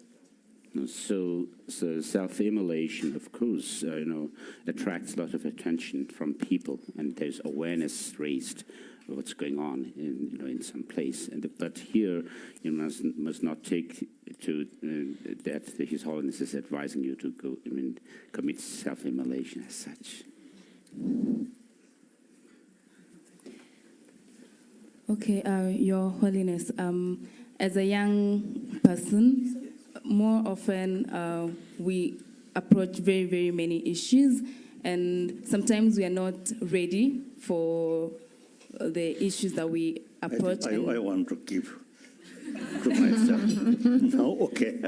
Speaker 3: So self-immolation, of course, attracts a lot of attention from people, and there's awareness raised of what's going on in some place. But here, you must not take to that His Holiness is advising you to go, commit self-immolation as such.
Speaker 5: Okay, Your Holiness, as a young person, more often we approach very, very many issues, and sometimes we are not ready for the issues that we approach.
Speaker 4: I want to give to myself. No, okay.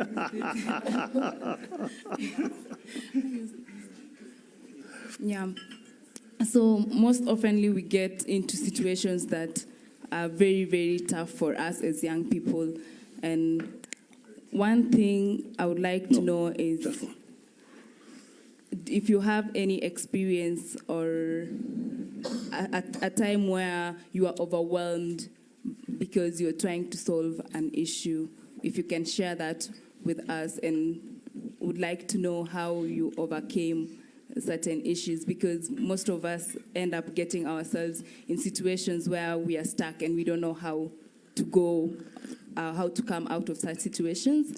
Speaker 5: Yeah. So most oftenly we get into situations that are very, very tough for us as young people. And one thing I would like to know is if you have any experience or a time where you are overwhelmed because you're trying to solve an issue, if you can share that with us, and would like to know how you overcame certain issues, because most of us end up getting ourselves in situations where we are stuck and we don't know how to go, how to come out of such situations.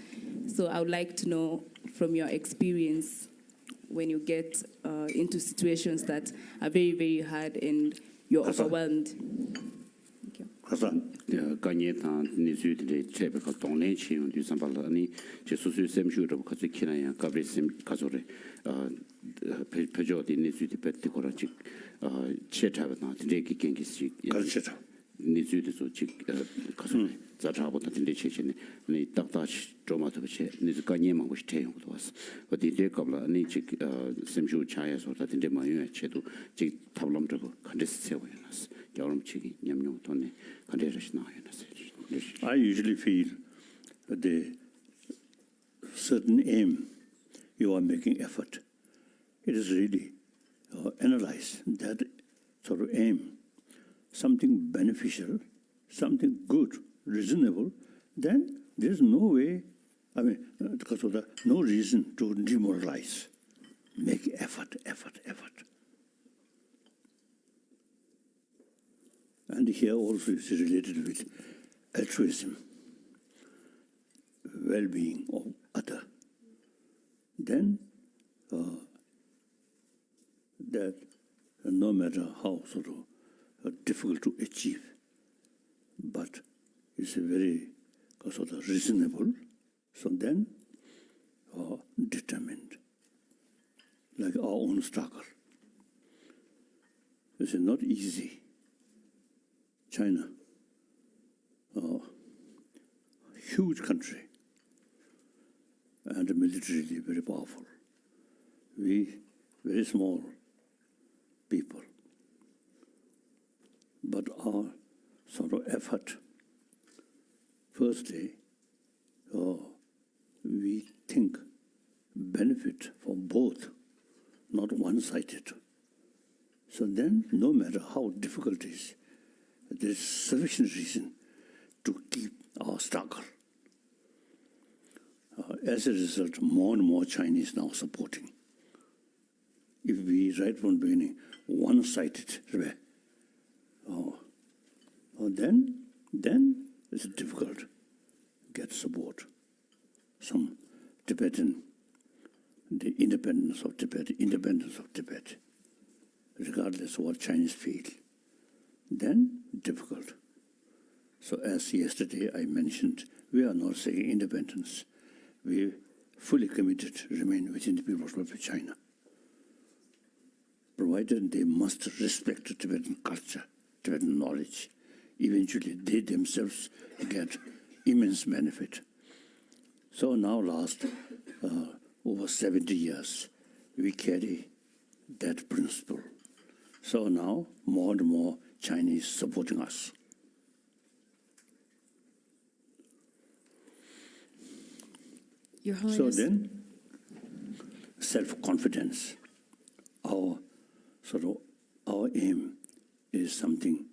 Speaker 5: So I would like to know from your experience when you get into situations that are very, very hard and you're overwhelmed. Thank you.
Speaker 3: 자자보다 딘데 체체네 네 딱다시 조마도체 네 가니만 고 시태 용도 왔어 어디데 qabla 아니 직 셈주 차야서 딘데 마요 체도 직 탑람저고 컨데스 세워야나스 여름 치기 냠용 돈에 컨데르시 나야나스
Speaker 4: I usually feel that the certain aim you are making effort, it is really analyze that sort of aim, something beneficial, something good, reasonable, then there's no way, because of that, no reason to demoralize. Make effort. And here also is related with altruism, well-being of other. Then that no matter how sort of difficult to achieve, but it's a very sort of reasonable, so then determined, like our own struggle. It's not easy. China, huge country, and militarily very powerful. We very small people, but our sort of effort. Firstly, we think benefit for both, not one-sided. So then, no matter how difficult it is, there is sufficient reason to keep our struggle. As a result, more and more Chinese now supporting. If we, right from the beginning, one-sided, then it's difficult to get support. Some Tibetan, the independence of Tibet, regardless of what Chinese feel, then difficult. So as yesterday I mentioned, we are not saying independence. We fully committed to remain within the People's Republic of China, provided they must respect the Tibetan culture, Tibetan knowledge. Eventually, they themselves get immense benefit. So now last over 70 years, we carry that principle. So now more and more Chinese supporting us.
Speaker 1: Your Holiness.
Speaker 4: So then, self-confidence, our aim is something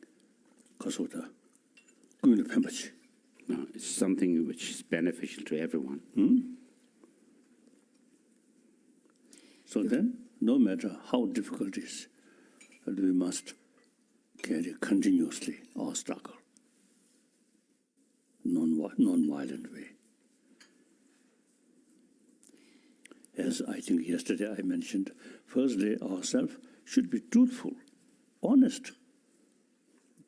Speaker 3: No, it's something which is beneficial to everyone.
Speaker 4: So then, no matter how difficult it is, we must carry continuously our struggle, non-violent way. As I think yesterday I mentioned, firstly, ourselves should be truthful, honest.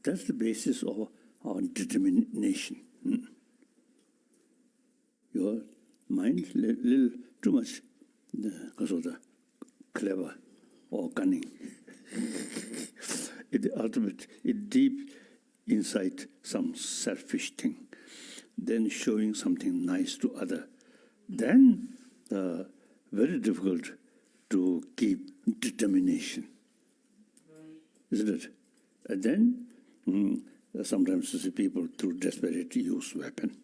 Speaker 4: That's the basis of our determination. Your mind little too much clever or cunning. It deep inside some selfish thing, then showing something nice to other, then very difficult to keep determination, isn't it? And then sometimes you see people through desperate use weapon.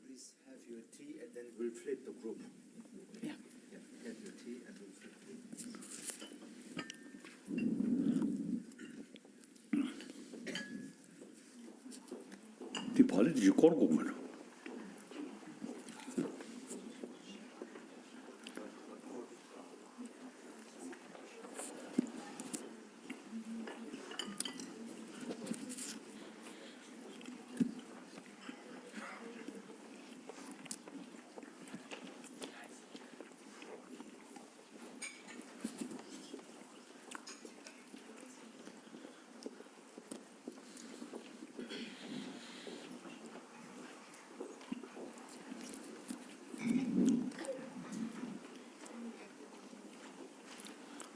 Speaker 9: Please have your tea and then we'll flip the group.
Speaker 1: Yeah.
Speaker 9: Have your tea and we'll flip the group.
Speaker 4: The politics you call woman.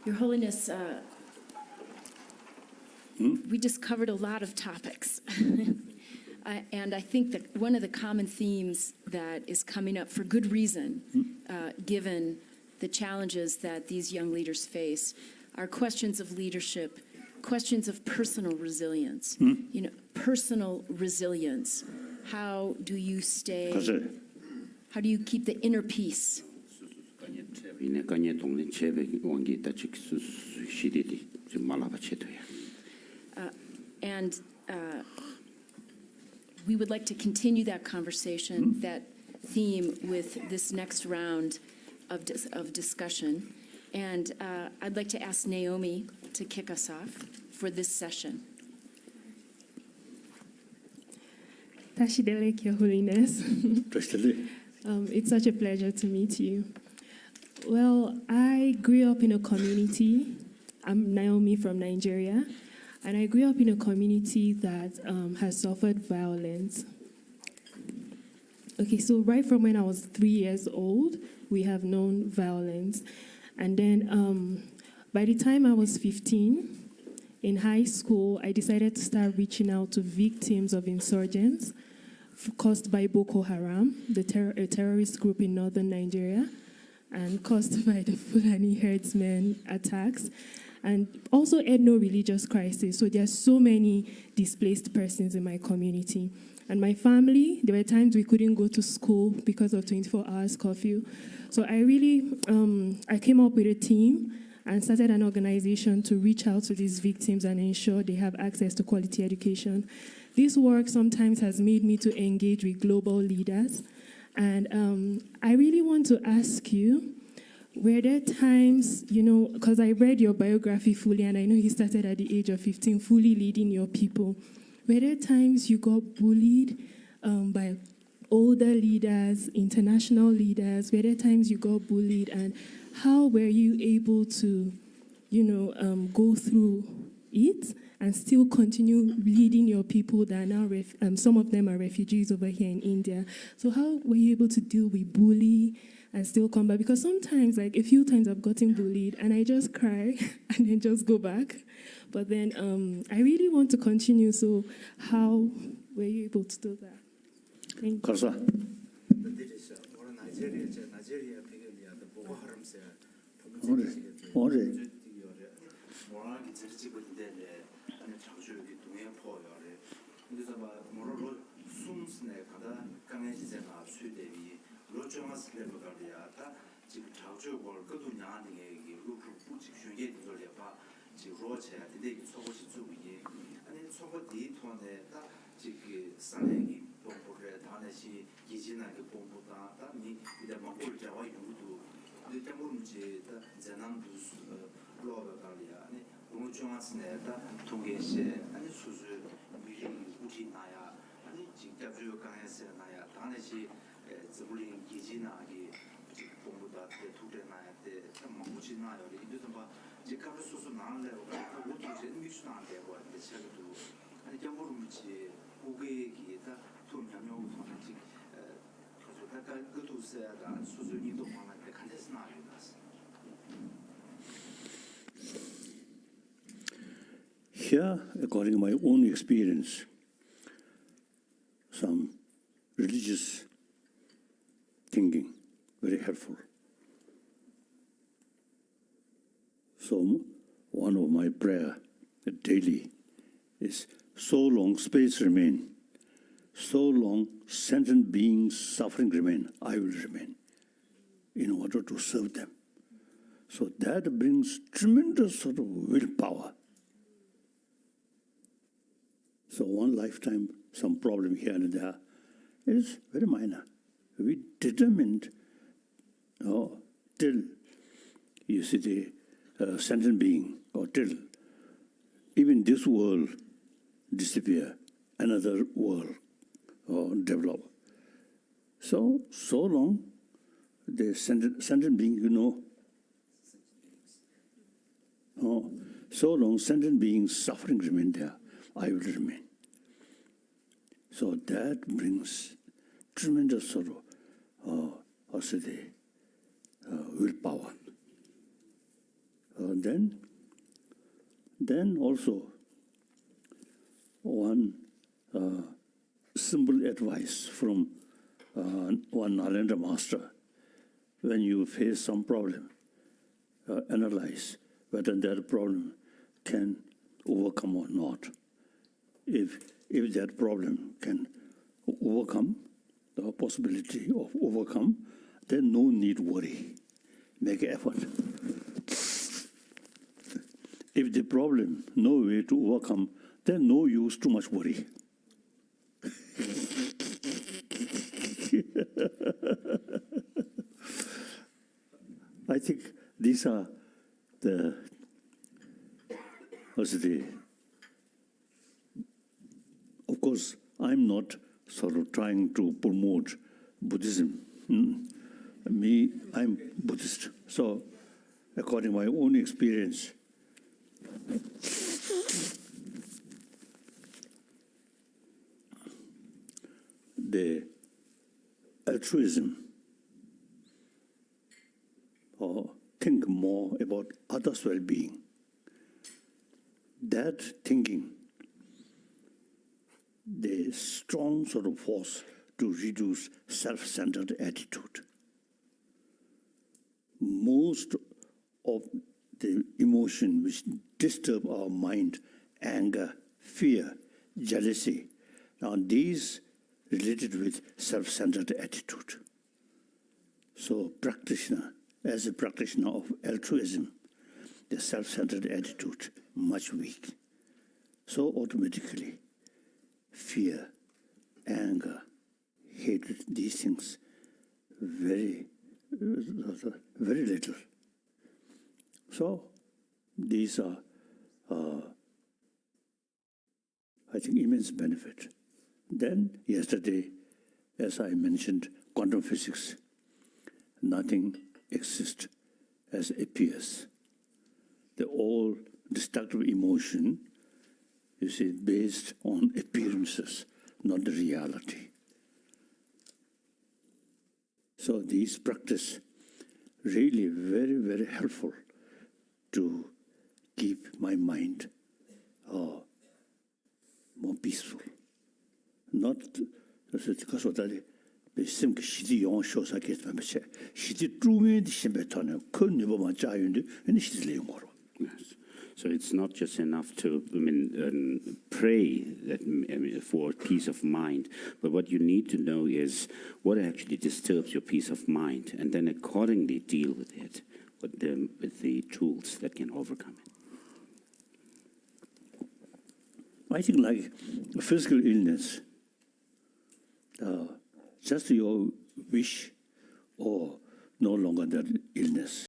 Speaker 1: Your Holiness, we just covered a lot of topics. And I think that one of the common themes that is coming up for good reason, given the challenges that these young leaders face, are questions of leadership, questions of personal resilience. You know, personal resilience. How do you stay, how do you keep the inner peace? And we would like to continue that conversation, that theme, with this next round of discussion. And I'd like to ask Naomi to kick us off for this session.
Speaker 12: Tashidelek, Your Holiness. It's such a pleasure to meet you. Well, I grew up in a community. I'm Naomi from Nigeria, and I grew up in a community that has suffered violence. Okay, so right from when I was 3 years old, we have known violence. And then by the time I was 15, in high school, I decided to start reaching out to victims of insurgents caused by Boko Haram, a terrorist group in northern Nigeria, and caused by the Fulani herdsmen attacks, and also ethno-religious crisis. So there's so many displaced persons in my community. And my family, there were times we couldn't go to school because of 24 hours curfew. So I really, I came up with a team and started an organization to reach out to these victims and ensure they have access to quality education. This work sometimes has made me to engage with global leaders. And I really want to ask you, were there times, you know, because I read your biography fully, and I know you started at the age of 15, fully leading your people. Were there times you got bullied by older leaders, international leaders? Were there times you got bullied, and how were you able to, you know, go through it and still continue leading your people that are now, some of them are refugees over here in India? So how were you able to deal with bully and still come back? Because sometimes, like a few times I've gotten bullied and I just cry and then just go back. But then I really want to continue. So how were you able to do that? Thank you.
Speaker 9: 나이제리아 배경이야 보고 하름세
Speaker 4: 오래
Speaker 9: 뭐라기 저지거든데 아니 자주기 동해 포요래 그래서 막 뭐로 숨스네 가다 강해지잖아 수대비 로정하스레버가리아다 지금 자주고 그도 냐는 얘기 루프 부직 흉게 들려 봐 지금 로체야 되게 소고시 주기 아니 소고디 돈에 딱 지금 산행이 본부에 다네시 기진하게 본부다 다니 이제 막 올자와 유도 근데 때문에 재난도 로버가리아 아니 로정하스네다 통계시 아니 수수 미리 우리 나야 아니 직접 주요강에서 나야 다네시 저불린 기진하게 본부다 때 두개 나야 때참 우지 나요 이제도 봐 직접 수수 나는데로 가고 어떻게 미수도 안 되고 근데 책도 아니 경고rum지 고객이다 돈양용 돈지 그래서 약간 그것도 써야다 수준이 또 많은데 간데스 나리다스
Speaker 4: Here, according to my own experience, some religious thinking, very helpful. So, one of my prayer daily is, so long space remain, so long sentient beings suffering remain, I will remain, in order to serve them. So that brings tremendous sort of willpower. So one lifetime, some problem here and there, is very minor. We determined, till you see the sentient being, or till even this world disappear, another world develop. So long, the sentient being, so long sentient beings suffering remain there, I will remain. So that brings tremendous sort of, willpower. Then also one simple advice from one Nalendra master: when you face some problem, analyze whether that problem can overcome or not. If that problem can overcome, the possibility of overcome, then no need worry. Make effort. If the problem no way to overcome, then no use too much worry. I think these are of course, I'm not sort of trying to promote Buddhism. I'm Buddhist. So, according to my own experience, the altruism, or think more about others' well-being, that thinking, the strong sort of force to reduce self-centered attitude. Most of the emotion which disturb our mind, anger, fear, jealousy, now these related with self-centered attitude. So as a practitioner of altruism, the self-centered attitude much weak. So automatically, fear, anger, hatred, these things, very little. So these are, I think, immense benefit. Then yesterday, as I mentioned, quantum physics, nothing exists as appears. The all destructive emotion, you see, based on appearances, not the reality. So these practice really very, very helpful to keep my mind more peaceful. Not because of that simke shidi yon shosa ketma meche shidi trume di shimbe tone kun nibo ma jayundu and shidi le yongoro.
Speaker 3: Yes. So it's not just enough to pray that, for peace of mind, but what you need to know is what actually disturbs your peace of mind, and then accordingly deal with it with the tools that can overcome it.
Speaker 4: I think like physical illness, just your wish or no longer that illness.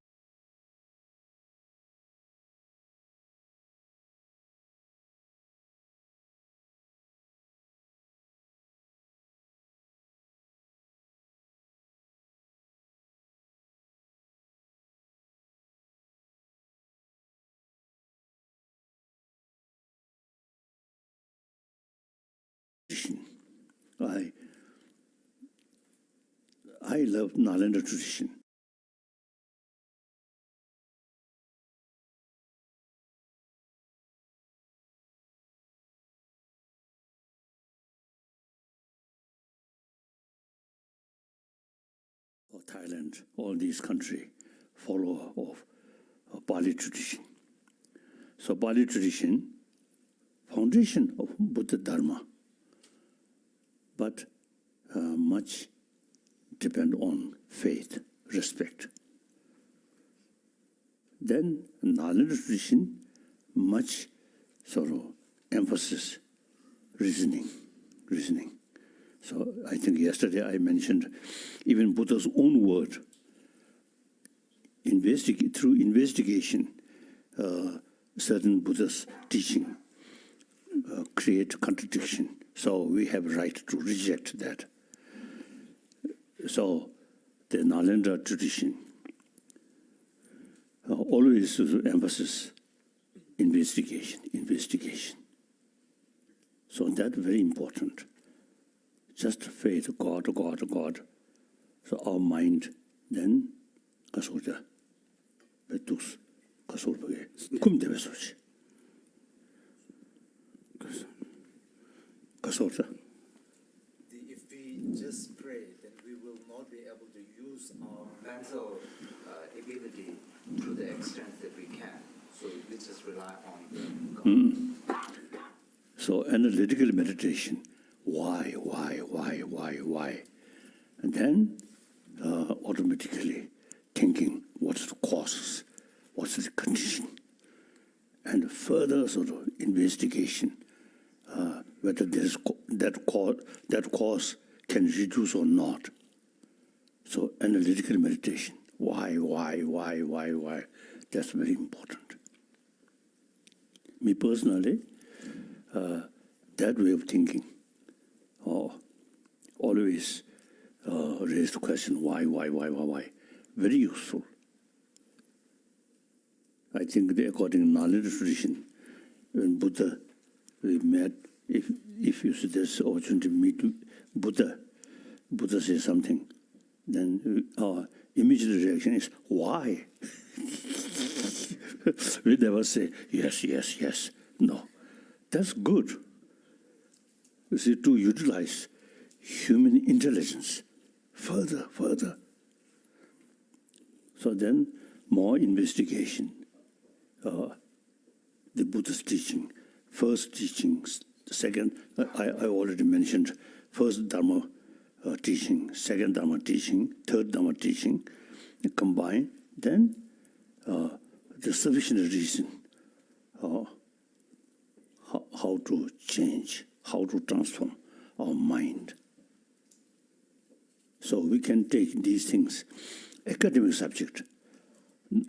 Speaker 4: I love Nalanda tradition. Or Thailand, all these countries follow of Bali tradition. So Bali tradition, foundation of Buddha Dharma, but much depend on faith, respect. Then Nalanda tradition, much sort of emphasis, reasoning. So I think yesterday I mentioned even Buddha's own word, through investigation, certain Buddha's teaching create contradiction. So we have a right to reject that. So the Nalanda tradition always emphasis investigation. So that's very important. Just faith, God. So our mind then kasurja betus kasurpage kumdevesochi kasurja.
Speaker 9: If we just pray, then we will not be able to use our mental ability to the extent that we can. So we just rely on God.
Speaker 4: So analytical meditation. Why? And then automatically thinking, what's the causes? What's the condition? And further sort of investigation, whether there is that cause can reduce or not. So analytical meditation. Why? That's very important. Me personally, that way of thinking, always raise the question, why? Very useful. I think according to Nalanda tradition, when Buddha we met, if you see this opportunity to meet Buddha says something, then our immediate reaction is, why? We never say, yes. No. That's good. You see, to utilize human intelligence further. So then, more investigation. The Buddha's teaching, first teaching, second, I already mentioned, first Dharma teaching, second Dharma teaching, third Dharma teaching, combine, then the sufficient reason how to change, how to transform our mind. So we can take these things. Academic subject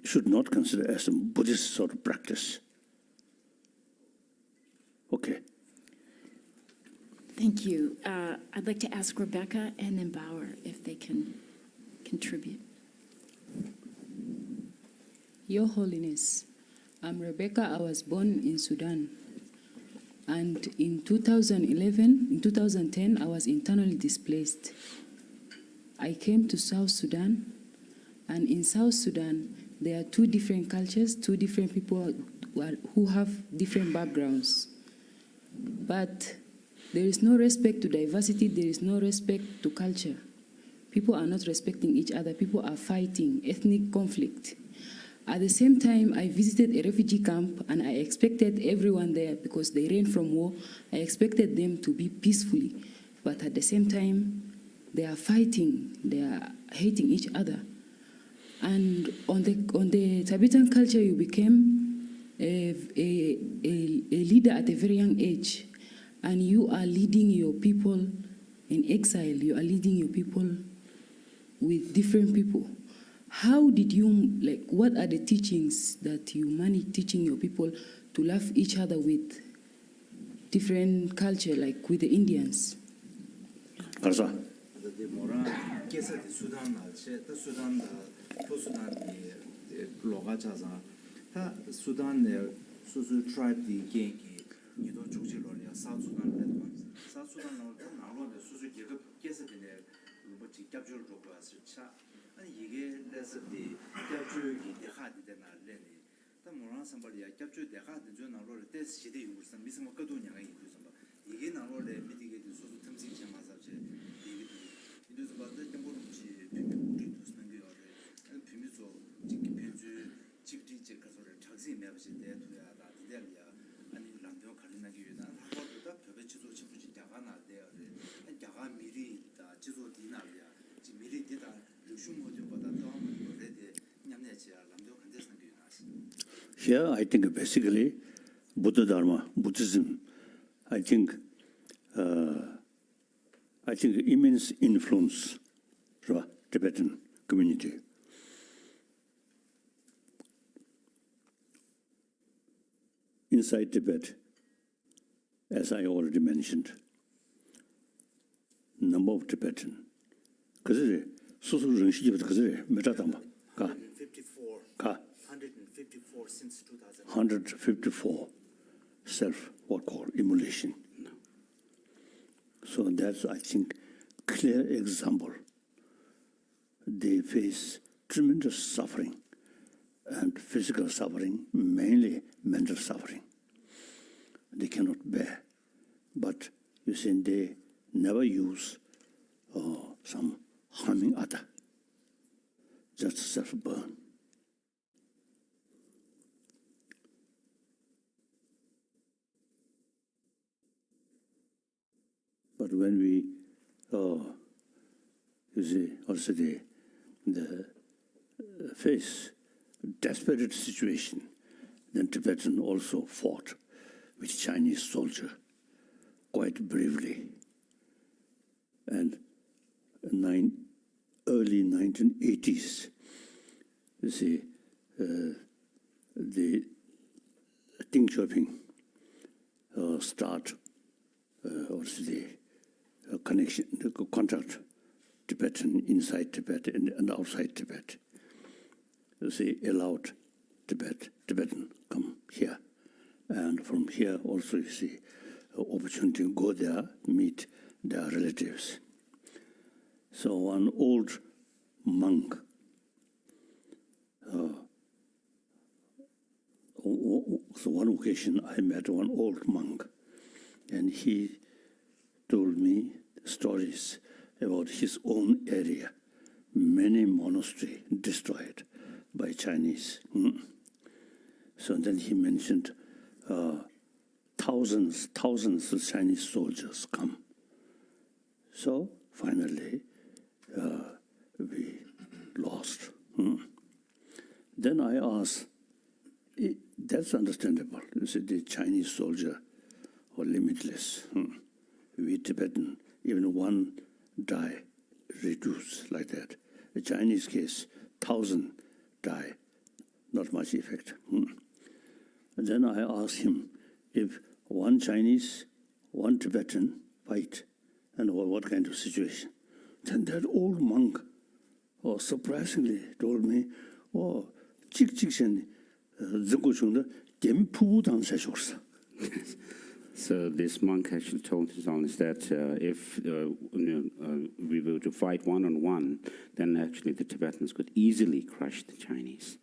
Speaker 4: should not consider as a Buddhist sort of practice. Okay.
Speaker 1: Thank you. I'd like to ask Rebecca and then Bauer if they can contribute.
Speaker 13: Your Holiness, I'm Rebecca. I was born in Sudan. And in 2010, I was internally displaced. I came to South Sudan, and in South Sudan, there are two different cultures, two different people who have different backgrounds. But there is no respect to diversity, there is no respect to culture. People are not respecting each other. People are fighting, ethnic conflict. At the same time, I visited a refugee camp and I expected everyone there, because they ran from war, I expected them to be peacefully. But at the same time, they are fighting, they are hating each other. And on the Tibetan culture, you became a leader at a very young age. And you are leading your people in exile. You are leading your people with different people. How did you, what are the teachings that you manage teaching your people to love each other with different culture, like with the Indians?
Speaker 4: Here, I think basically Buddha Dharma, Buddhism, I think immense influence for Tibetan community. Inside Tibet, as I already mentioned, number of Tibetan,
Speaker 9: 154 since 2000.
Speaker 4: 154 what called immolation. So that's, I think, clear example. They face tremendous suffering, and physical suffering, mainly mental suffering. They cannot bear. But you see, they never use some harming other, just self-burn. But when we, you see, also the face desperate situation, then Tibetan also fought with Chinese soldier quite bravely. And early 1980s, you see, the Deng Xiaoping start also the connection, the contact Tibetan inside Tibet and outside Tibet. You see, allowed Tibetan come here. And from here also you see opportunity to go there, meet their relatives. So one old monk, so one occasion I met one old monk, and he told me stories about his own area, many monasteries destroyed by Chinese. So then he mentioned thousands of Chinese soldiers come. So finally, we lost. Then I asked, that's understandable. You see, the Chinese soldier were limitless. We Tibetan, even one die, reduce like that. The Chinese case, 1,000 die, not much effect. And then I asked him, if one Chinese, one Tibetan fight, and what kind of situation? Then that old monk surprisingly told me,
Speaker 3: So this monk actually told his audience that if we were to fight one-on-one, then actually the Tibetans could easily crush the Chinese.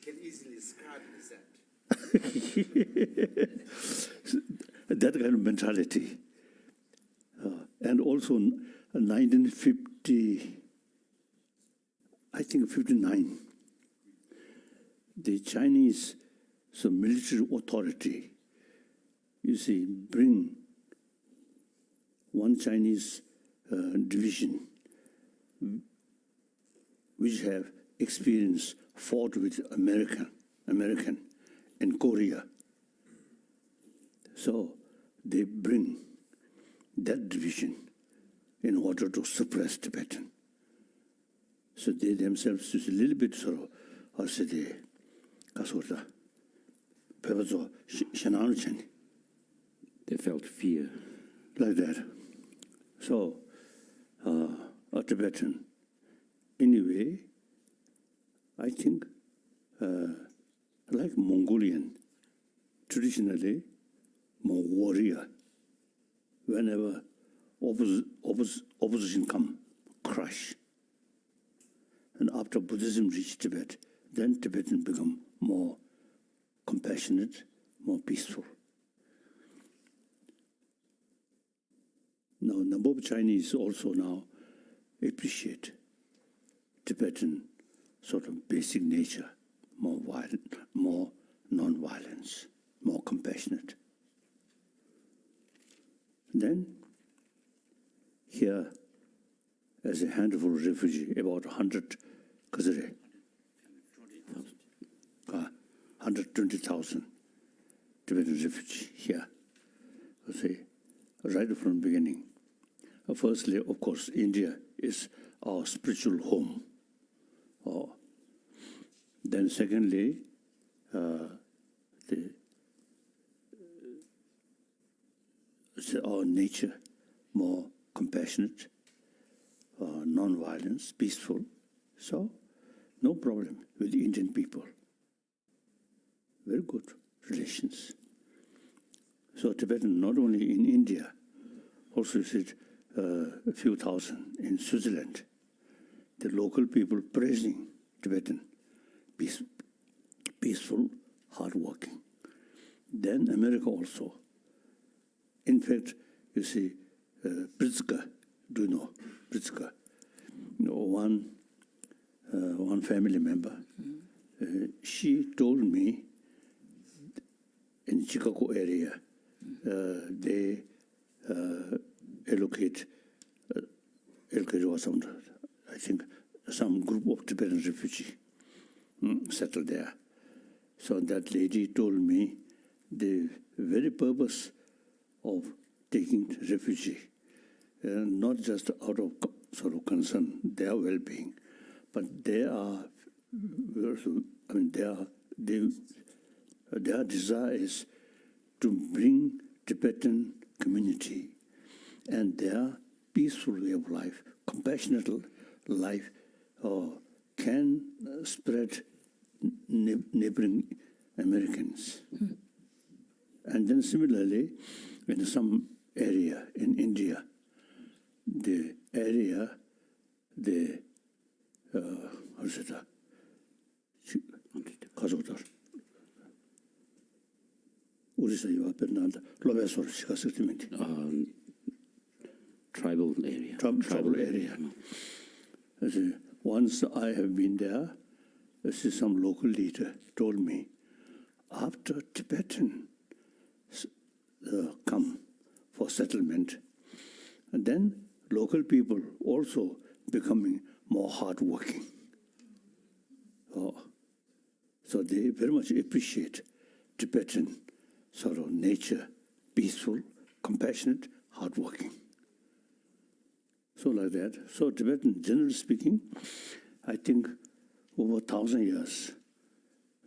Speaker 9: Can easily scrap
Speaker 4: that kind of mentality. And also in 1950, I think 59, the Chinese military authority, you see, bring one Chinese division which have experience fought with American in Korea. So they bring that division in order to suppress Tibetan. So they themselves is a little bit sort of, how say they,
Speaker 3: They felt fear.
Speaker 4: Like that. So, a Tibetan, anyway, I think, like Mongolian, traditionally, more warrior. Whenever opposition come, crush. And after Buddhism reached Tibet, then Tibetan become more compassionate, more peaceful. Now, number of Chinese also now appreciate Tibetan sort of basic nature, more violent, more non-violence, more compassionate. Then, here, as a handful of refugees, about 100 Kazare, 120,000 Tibetan refugees here. See, right from the beginning. Firstly, of course, India is our spiritual home. Then secondly, our nature, more compassionate, non-violence, peaceful. So, no problem with the Indian people. Very good relations. So Tibetan, not only in India, also is a few thousand in Switzerland. The local people praising Tibetan, peaceful, hardworking. Then America also. In fact, you see, Pritzker, do you know Pritzker? One family member, she told me in Chicago area, they allocate or some, I think, some group of Tibetan refugees settled there. So that lady told me the very purpose of taking refugee, not just out of sort of concern their well-being, but their desire is to bring Tibetan community and their peaceful way of life, compassionate life, can spread neighboring Americans. And then similarly, in some area in India,
Speaker 3: Tribal area.
Speaker 4: Tribal area. Once I have been there, some local leader told me, after Tibetan come for settlement, and then local people also becoming more hardworking. So they very much appreciate Tibetan sort of nature, peaceful, compassionate, hardworking. So like that. So Tibetan, generally speaking, I think over 1,000 years,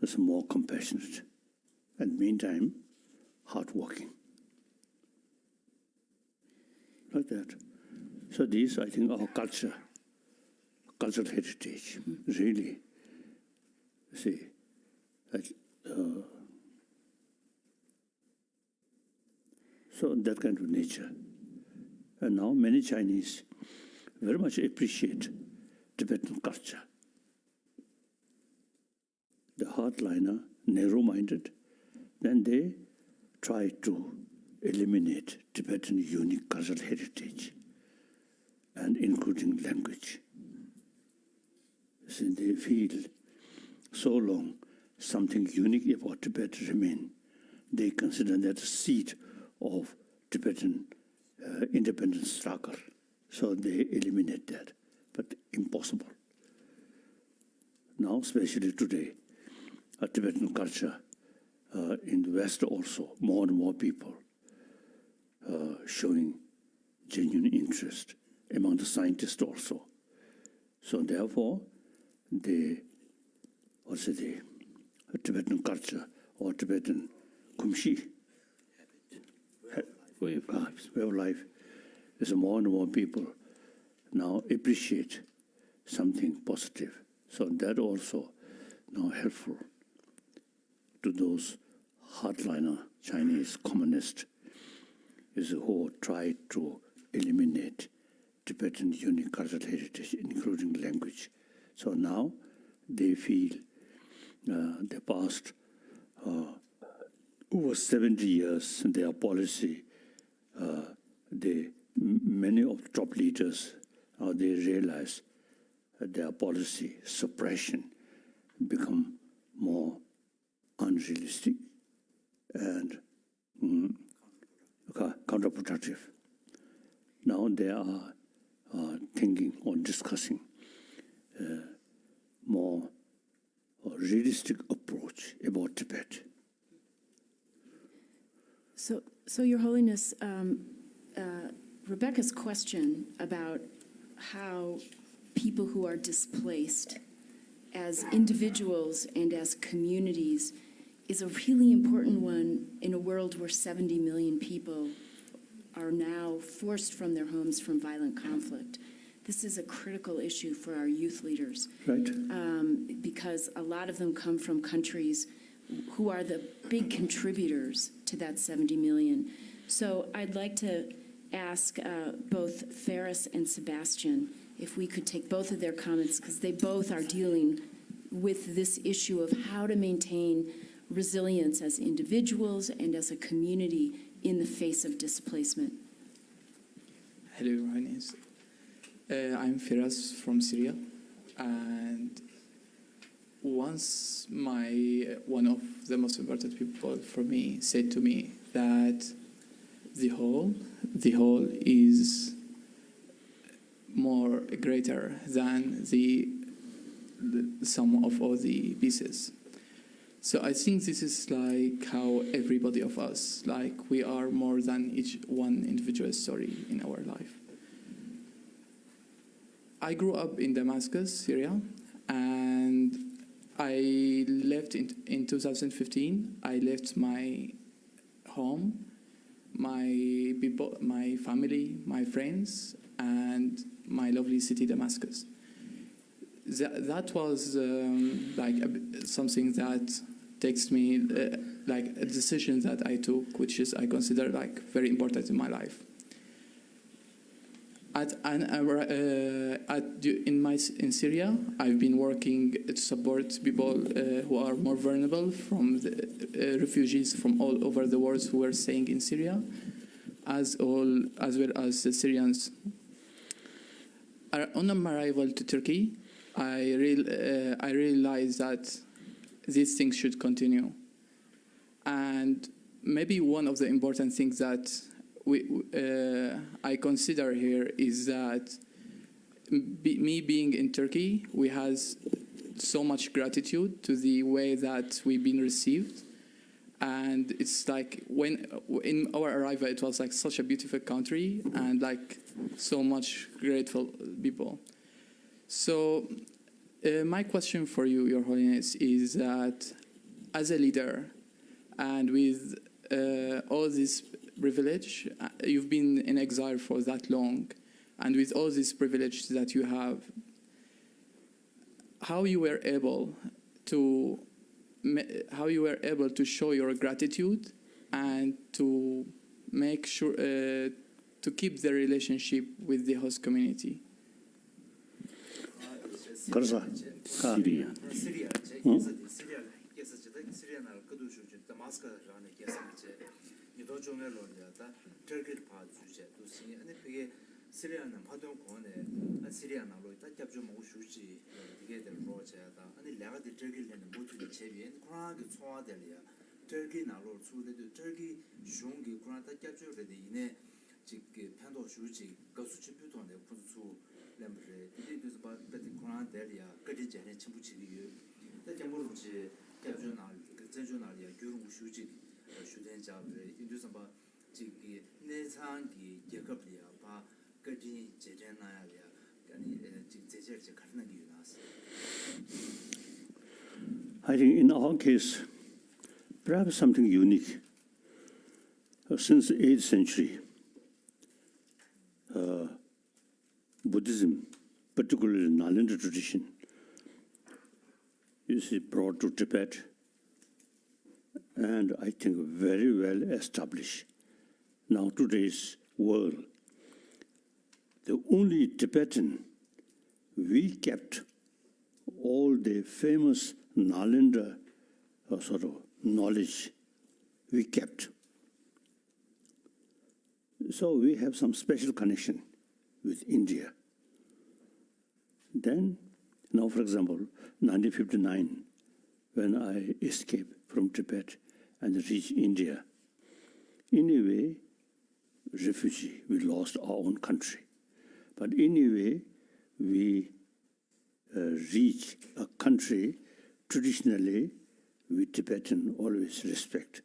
Speaker 4: is more compassionate, and meantime, hardworking. Like that. So these, I think, our cultural heritage, really. See, so that kind of nature. And now many Chinese very much appreciate Tibetan culture. The hardliner, narrow-minded, then they try to eliminate Tibetan unique cultural heritage and including language. So they feel so long something unique about Tibet remain. They consider that the seat of Tibetan independence struggle. So they eliminate that, but impossible. Now, especially today, Tibetan culture in the West also, more and more people showing genuine interest among the scientists also. So therefore, the Tibetan culture or Tibetan kumshi way of life is more and more people now appreciate something positive. So that also now helpful to those hardliner Chinese communists is who try to eliminate Tibetan unique cultural heritage, including language. So now they feel the past over 70 years, their policy, many of the top leaders, they realize their policy suppression become more unrealistic and counterproductive. Now they are thinking or discussing more realistic approach about Tibet.
Speaker 1: So Your Holiness, Rebecca's question about how people who are displaced as individuals and as communities is a really important one in a world where 70 million people are now forced from their homes from violent conflict. This is a critical issue for our youth leaders.
Speaker 4: Right.
Speaker 1: Because a lot of them come from countries who are the big contributors to that 70 million. So I'd like to ask both Ferris and Sebastian if we could take both of their comments, because they both are dealing with this issue of how to maintain resilience as individuals and as a community in the face of displacement.
Speaker 14: Hello, Your Highness. I'm Firas from Syria, and once one of the most important people for me said to me that the whole is more greater than the sum of all the pieces. So I think this is like how everybody of us, like we are more than each one individual story in our life. I grew up in Damascus, Syria, and I left in 2015. I left my home, my people, my family, my friends, and my lovely city, Damascus. That was like something that takes me like a decision that I took, which is I consider like very important in my life. In Syria, I've been working to support people who are more vulnerable, from the refugees from all over the world who are staying in Syria, as well as the Syrians. On my arrival to Turkey, I realized that these things should continue. And maybe one of the important things that I consider here is that me being in Turkey, we have so much gratitude to the way that we've been received. And it's like when in our arrival, it was like such a beautiful country and like so much grateful people. So my question for you, Your Holiness, is that as a leader and with all this privilege, you've been in exile for that long, and with all this privilege that you have, how you were able to show your gratitude and to make sure to keep the relationship with the host community?
Speaker 9: 이도 종el로리아다 터키를 봐주제 도시 아니 그게 시리아는 파동 권에 시리아나로 딱잡 좀 오슈지 이게 될 프로젝트다 아니 내가 터키를 모두 제비엔 그러하게 소화될이야 터키 나로 수대도 터키 중기 그런 딱잡 줘야 돼 이내 지금 편도 수지 가수 비도네 분수 렘브레 이제도 봐 베티 그런 데리아 그게 전에 침부치기 대체 모르지 대전날 그 대전날이야 교육 수지 수된자들 인도서 봐 지금 내상기 계급이야 봐 그지 제전나야 아니 지금 제절제 가는 게 나왔어.
Speaker 4: I think in our case, perhaps something unique. Since the 8th century, Buddhism, particularly Nalanda tradition, is brought to Tibet, and I think very well established. Now today's world, the only Tibetan, we kept all the famous Nalanda sort of knowledge, we kept. So we have some special connection with India. Then, now for example, 1959, when I escaped from Tibet and reached India, in a way, refugee, we lost our own country. But in a way, we reach a country traditionally we Tibetan always respect,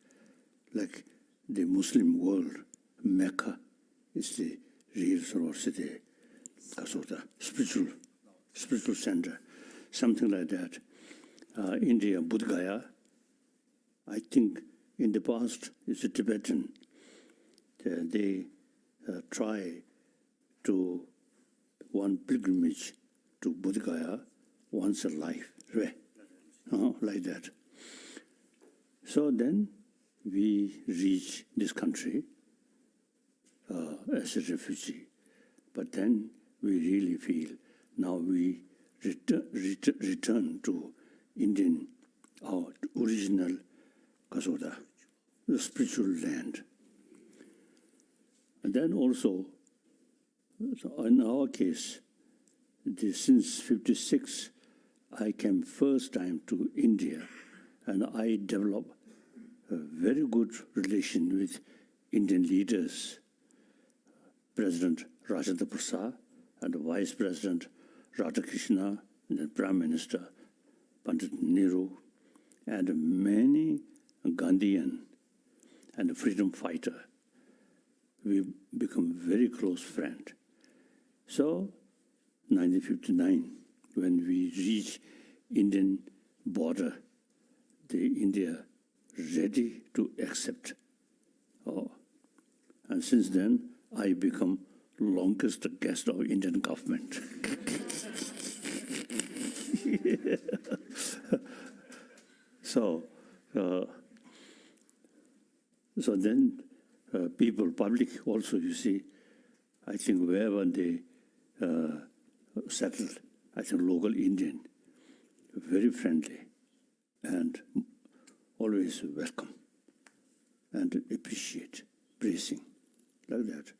Speaker 4: like the Muslim world. Mecca is the real sort of city, spiritual center, something like that. India, Bodh Gaya, I think in the past is a Tibetan. They try to one pilgrimage to Bodh Gaya once a life, like that. So then we reach this country as a refugee, but then we really feel now we return to Indian, our original Kasoda, the spiritual land. And then also, so in our case, since '56, I came first time to India, and I developed a very good relation with Indian leaders, President Rajendra Prasad and Vice President Radhakrishna, and the Prime Minister Pandit Nehru, and many Gandhian and freedom fighter. We become very close friend. So, 1959, when we reach Indian border, the India ready to accept. And since then, I become longest guest of Indian government. So then people, public also, you see, I think wherever they settled, I think local Indian, very friendly and always welcome and appreciate, praising, like that.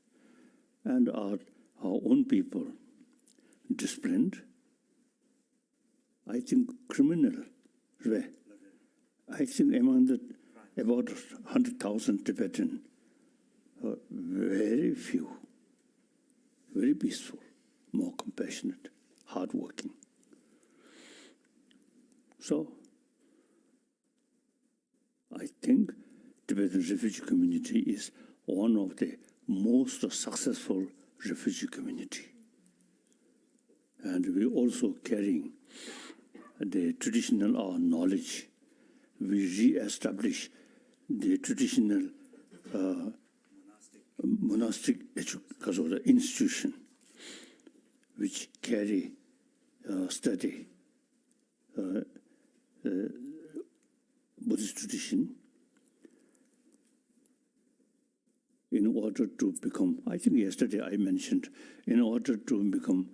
Speaker 4: And our own people, disciplined, I think criminal. I think among the about 100,000 Tibetan, very few, very peaceful, more compassionate, hardworking. So, I think Tibetan refugee community is one of the most successful refugee community. And we also carrying the traditional knowledge. We re-establish the traditional monastic institution, which carry study Buddhist tradition in order to become, I think yesterday I mentioned, in order to become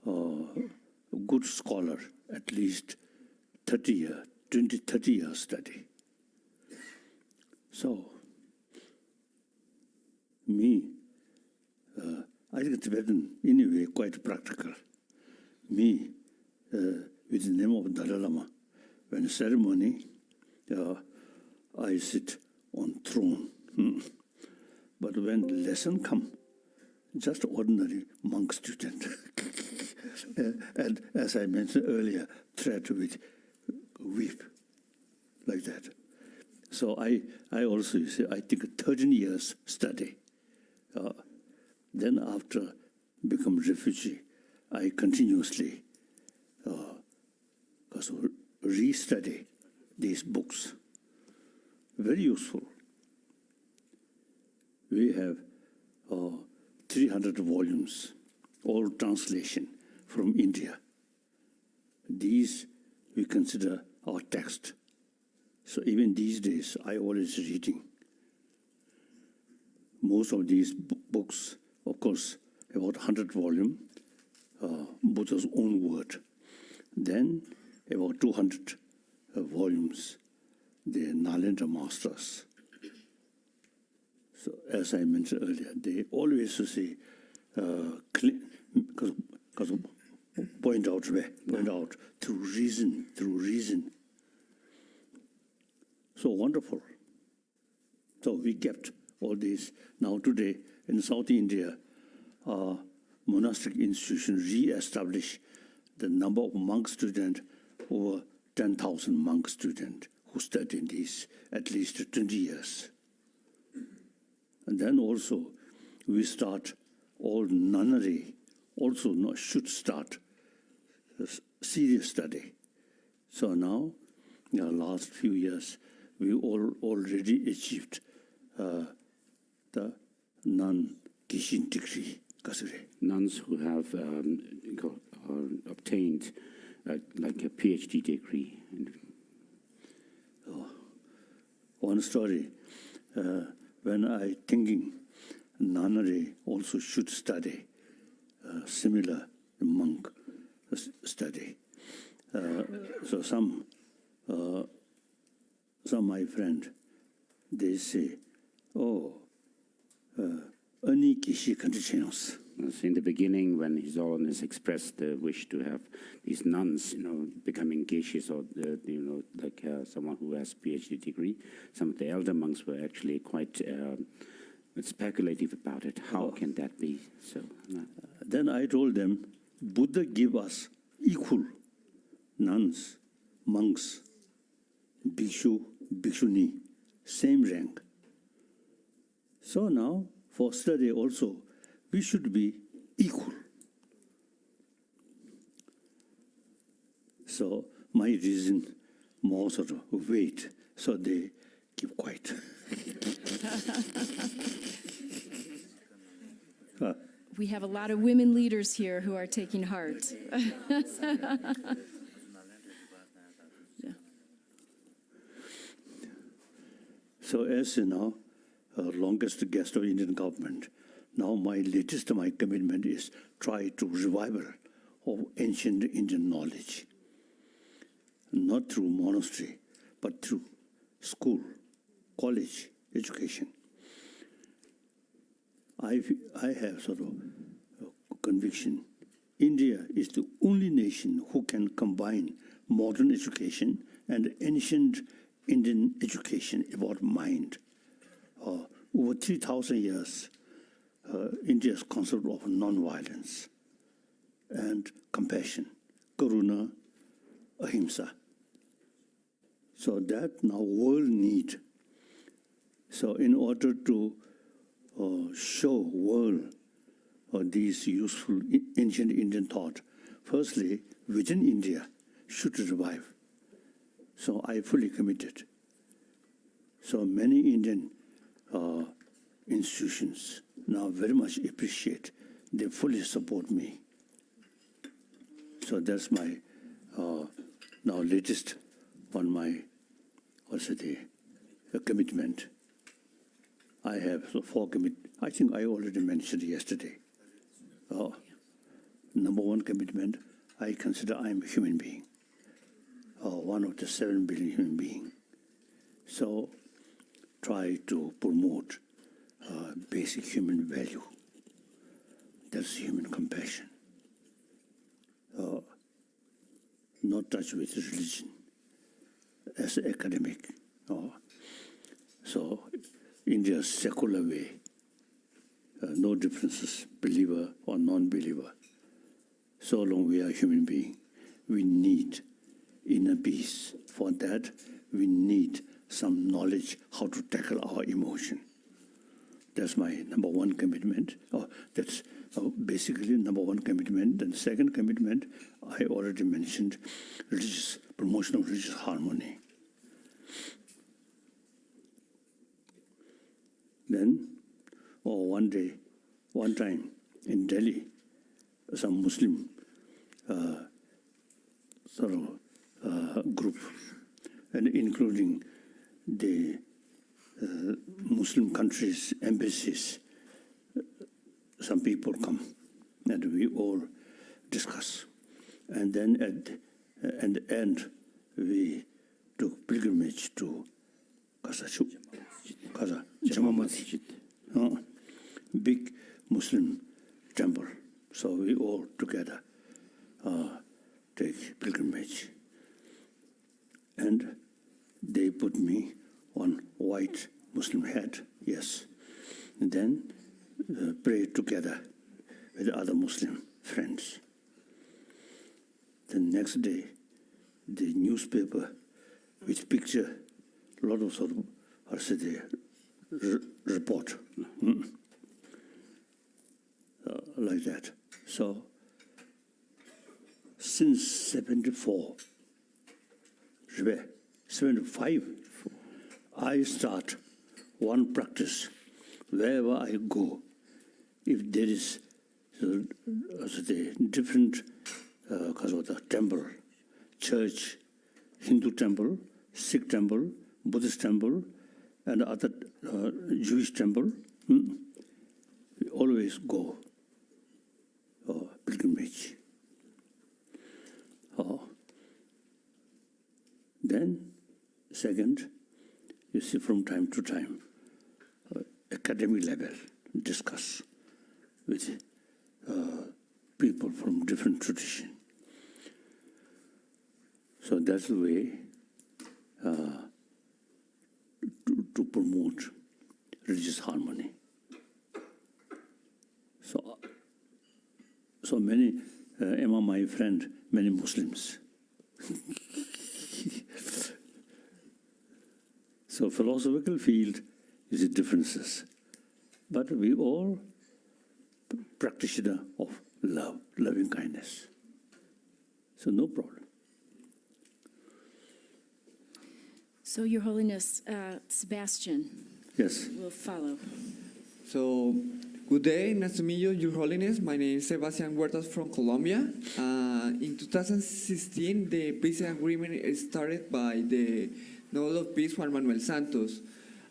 Speaker 4: a good scholar, at least 30 years study. So, me, I think Tibetan, in a way, quite practical. Me, with the name of Dalai Lama, when ceremony, I sit on throne. But when the lesson come, just ordinary monk student. And as I mentioned earlier, try to weep like that. So I also, you see, I took 13 years study. Then after become refugee, I continuously re-study these books. Very useful. We have 300 volumes, all translation from India. These we consider our text. So even these days, I always reading. Most of these books, of course, about 100 volume, Buddha's own word. Then about 200 volumes, the Nalendra masters. So as I mentioned earlier, they always say, because point out through reason. So wonderful. So we kept all these. Now today in South India, monastic institution re-established the number of monk students, over 10,000 monk students who study in these at least 20 years. And then also we start all nunnery, also should start serious study. So now, in the last few years, we already achieved the non-Kishin degree.
Speaker 3: Nuns who have obtained like a PhD degree.
Speaker 4: One story, when I thinking nunnery also should study similar monk study. So some my friend, they say, any Kishi continues.
Speaker 3: In the beginning, when His Holiness expressed the wish to have these nuns, becoming geishis, or like someone who has PhD degree, some of the elder monks were actually quite speculative about it. How can that be? So
Speaker 4: then I told them, Buddha give us equal nuns, monks, bhikshu, bhikshuni, same rank. So now for study also, we should be equal. So my reason, more sort of weight, so they keep quiet.
Speaker 1: We have a lot of women leaders here who are taking heart.
Speaker 4: So as you know, longest guest of Indian government, now my commitment is try to revival of ancient Indian knowledge, not through monastery, but through school, college, education. I have sort of conviction. India is the only nation who can combine modern education and ancient Indian education about mind. Over 3,000 years, India's concept of non-violence and compassion, karuna, ahimsa. So that now world need. So in order to show world these useful ancient Indian thought, firstly, within India should revive. So I fully committed. So many Indian institutions now very much appreciate. They fully support me. So that's my now latest on my commitment. I have 4 commitments. I think I already mentioned yesterday. Number 1 commitment, I consider I'm a human being, one of the 7 billion human beings. So try to promote basic human value. That's human compassion. Not touch with religion as an academic. So India's secular way, no differences, believer or non-believer. So long we are human beings, we need inner peace. For that, we need some knowledge how to tackle our emotion. That's my number one commitment. That's basically number one commitment. And the second commitment, I already mentioned, promotion of religious harmony. Then, one time in Delhi, some Muslim group, and including the Muslim countries' embassies, some people come, and we all discuss. And then at the end, we took pilgrimage to Jama Masjid, big Muslim temple. So we all together take pilgrimage. And they put me on white Muslim hat, yes. And then pray together with other Muslim friends. The next day, the newspaper with picture, a lot of report, like that. So, since 75, I start one practice wherever I go. If there is different temple, church, Hindu temple, Sikh temple, Buddhist temple, and other Jewish temple, we always go pilgrimage. Then, second, you see from time to time, academic level, discuss with people from different tradition. So that's the way to promote religious harmony. So many, among my friends, many Muslims. So philosophical field is the differences. But we all practitioner of love, loving kindness. So no problem.
Speaker 1: So, Your Holiness, Sebastian,
Speaker 4: yes,
Speaker 1: will follow.
Speaker 15: So, good day, nice to meet you, Your Holiness. My name is Sebastian Huertas from Colombia. In 2016, the peace agreement started by the Nobel of Peace, Juan Manuel Santos.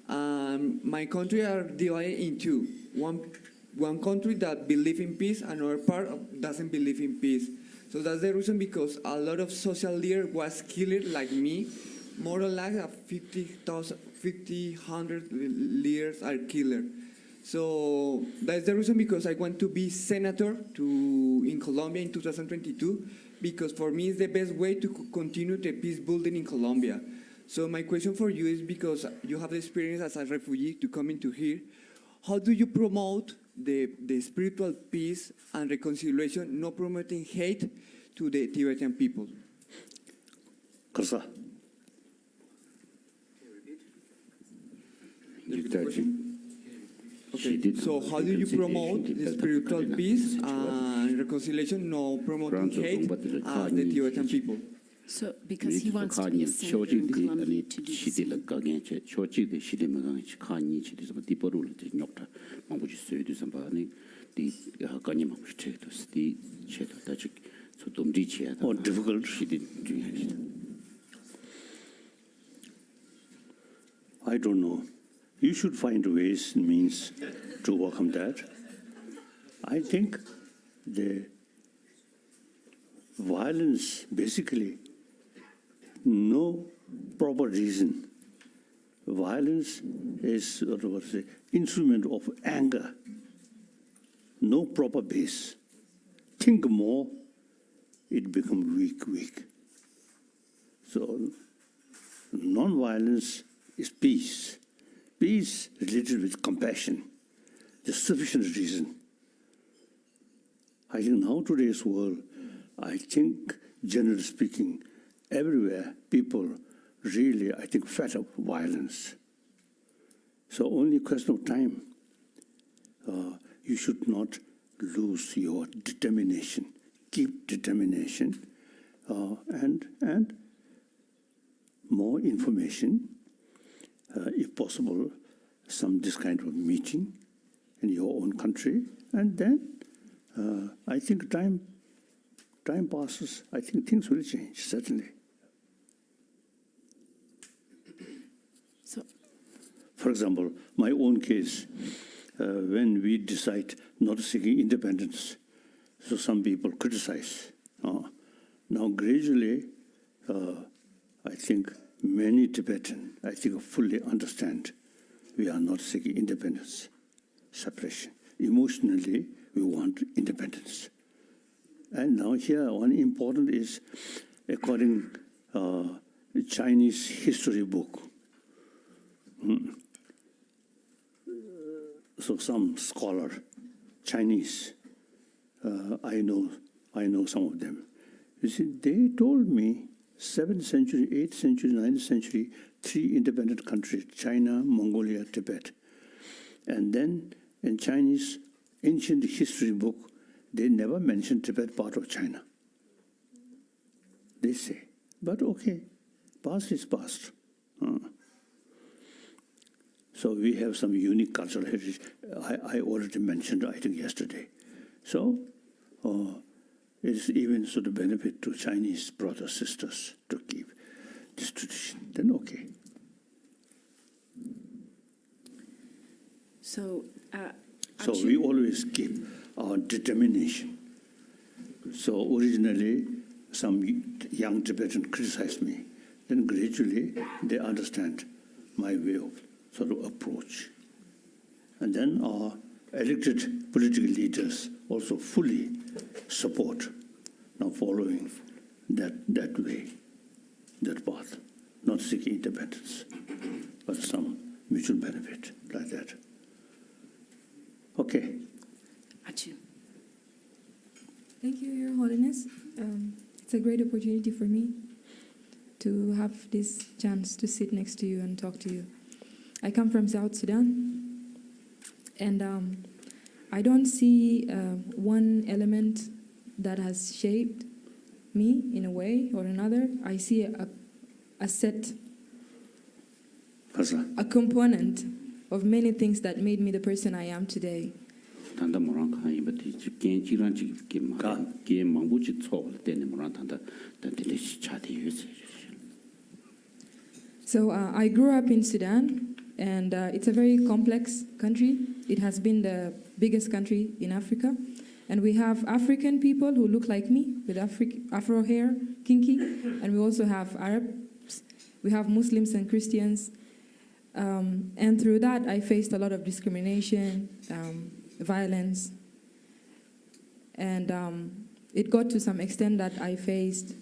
Speaker 15: My country are divided in two. One country that believes in peace, another part doesn't believe in peace. So that's the reason because a lot of social leaders was killed like me. More or less 100 leaders are killed. So that's the reason because I want to be senator in Colombia in 2022 because for me it's the best way to continue the peace building in Colombia. So my question for you is because you have the experience as a refugee to come into here, how do you promote the spiritual peace and reconciliation, not promoting hate to the Tibetan people?
Speaker 4: Karsa.
Speaker 15: Okay, so how do you promote the spiritual peace and reconciliation, no promoting hate the Tibetan people?
Speaker 1: So, because he wants to be a senator in Colombia to do the same.
Speaker 4: Difficult. I don't know. You should find ways and means to overcome that. I think the violence, basically, no proper reason violence is sort of an instrument of anger. No proper base. Think more, it becomes weak. So non-violence is peace. Peace related with compassion. There's sufficient reason. I think now today's world, I think generally speaking, everywhere people really, I think, fed up violence. So only question of time. You should not lose your determination. Keep determination and more information, if possible, this kind of meeting in your own country, and then I think time passes. I think things will change, certainly.
Speaker 1: So,
Speaker 4: for example, my own case, when we decide not seeking independence, so some people criticize. Now gradually, I think many Tibetans, I think, fully understand we are not seeking independence, separation. Emotionally, we want independence. And now here, one important is, according to the Chinese history book. So some scholar, Chinese, I know some of them. You see, they told me 7th century, 8th century, 9th century, 3 independent countries, China, Mongolia, Tibet. And then in Chinese ancient history book, they never mention Tibet part of China. They say, but okay, past is past. So we have some unique cultural heritage. I already mentioned, I think, yesterday. So it's even sort of benefit to Chinese brothers, sisters to keep this tradition. Then okay.
Speaker 1: So
Speaker 4: we always keep our determination. So originally, some young Tibetans criticized me. Then gradually, they understand my way of sort of approach. And then our elected political leaders also fully support now following that way, that path, not seeking independence, but some mutual benefit like that. Okay.
Speaker 1: Achu.
Speaker 16: Thank you, Your Holiness. It's a great opportunity for me to have this chance to sit next to you and talk to you. I come from South Sudan, and I don't see one element that has shaped me in a way or another. I see a set, a component of many things that made me the person I am today. So I grew up in Sudan, and it's a very complex country. It has been the biggest country in Africa. And we have African people who look like me with Afro hair, kinky. And we also have Arabs. We have Muslims and Christians. And through that, I faced a lot of discrimination, violence. And it got to some extent that I faced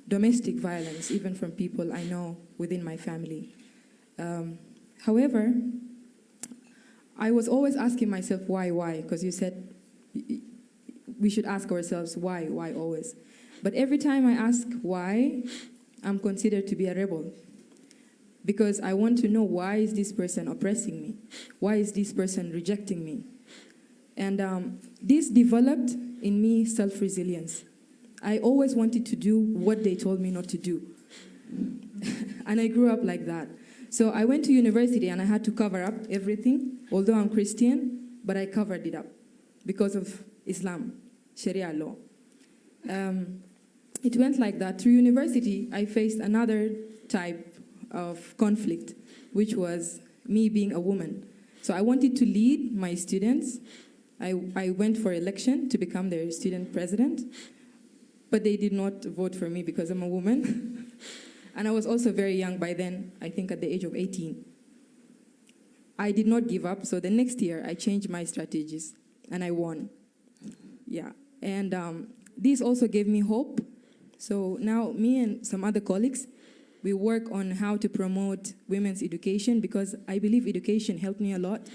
Speaker 16: domestic violence, even from people I know within my family. However, I was always asking myself, why? Because you said we should ask ourselves, why always? But every time I ask why, I'm considered to be a rebel. Because I want to know, why is this person oppressing me? Why is this person rejecting me? And this developed in me self-resilience. I always wanted to do what they told me not to do. And I grew up like that. So I went to university and I had to cover up everything, although I'm Christian, but I covered it up because of Islam, Sharia law. It went like that. Through university, I faced another type of conflict, which was me being a woman. So I wanted to lead my students. I went for election to become their student president, but they did not vote for me because I'm a woman. And I was also very young by then, I think at the age of 18. I did not give up. So the next year, I changed my strategies and I won. Yeah. And this also gave me hope. So now me and some other colleagues, we work on how to promote women's education because I believe education helped me a lot,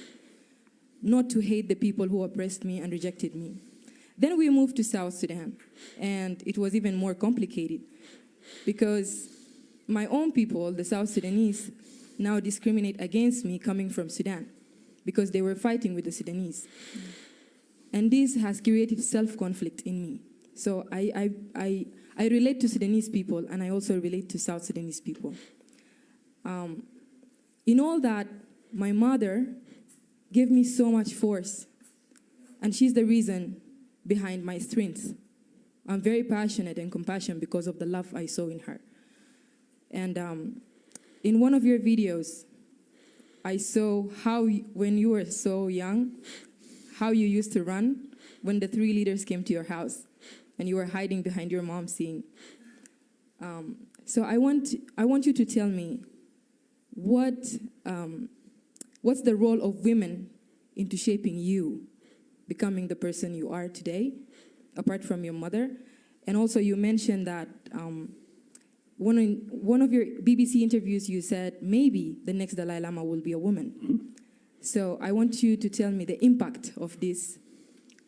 Speaker 16: not to hate the people who oppressed me and rejected me. Then we moved to South Sudan, and it was even more complicated because my own people, the South Sudanese, now discriminate against me coming from Sudan because they were fighting with the Sudanese. And this has created self-conflict in me. So I relate to Sudanese people, and I also relate to South Sudanese people. In all that, my mother gave me so much force, and she's the reason behind my strength. I'm very passionate and compassionate because of the love I saw in her. And in one of your videos, I saw how, when you were so young, how you used to run when the 3 leaders came to your house and you were hiding behind your mom scene. So I want you to tell me what's the role of women into shaping you, becoming the person you are today, apart from your mother. And also you mentioned that one of your BBC interviews you said maybe the next Dalai Lama will be a woman.
Speaker 4: Mm-hmm.
Speaker 16: So I want you to tell me the impact of this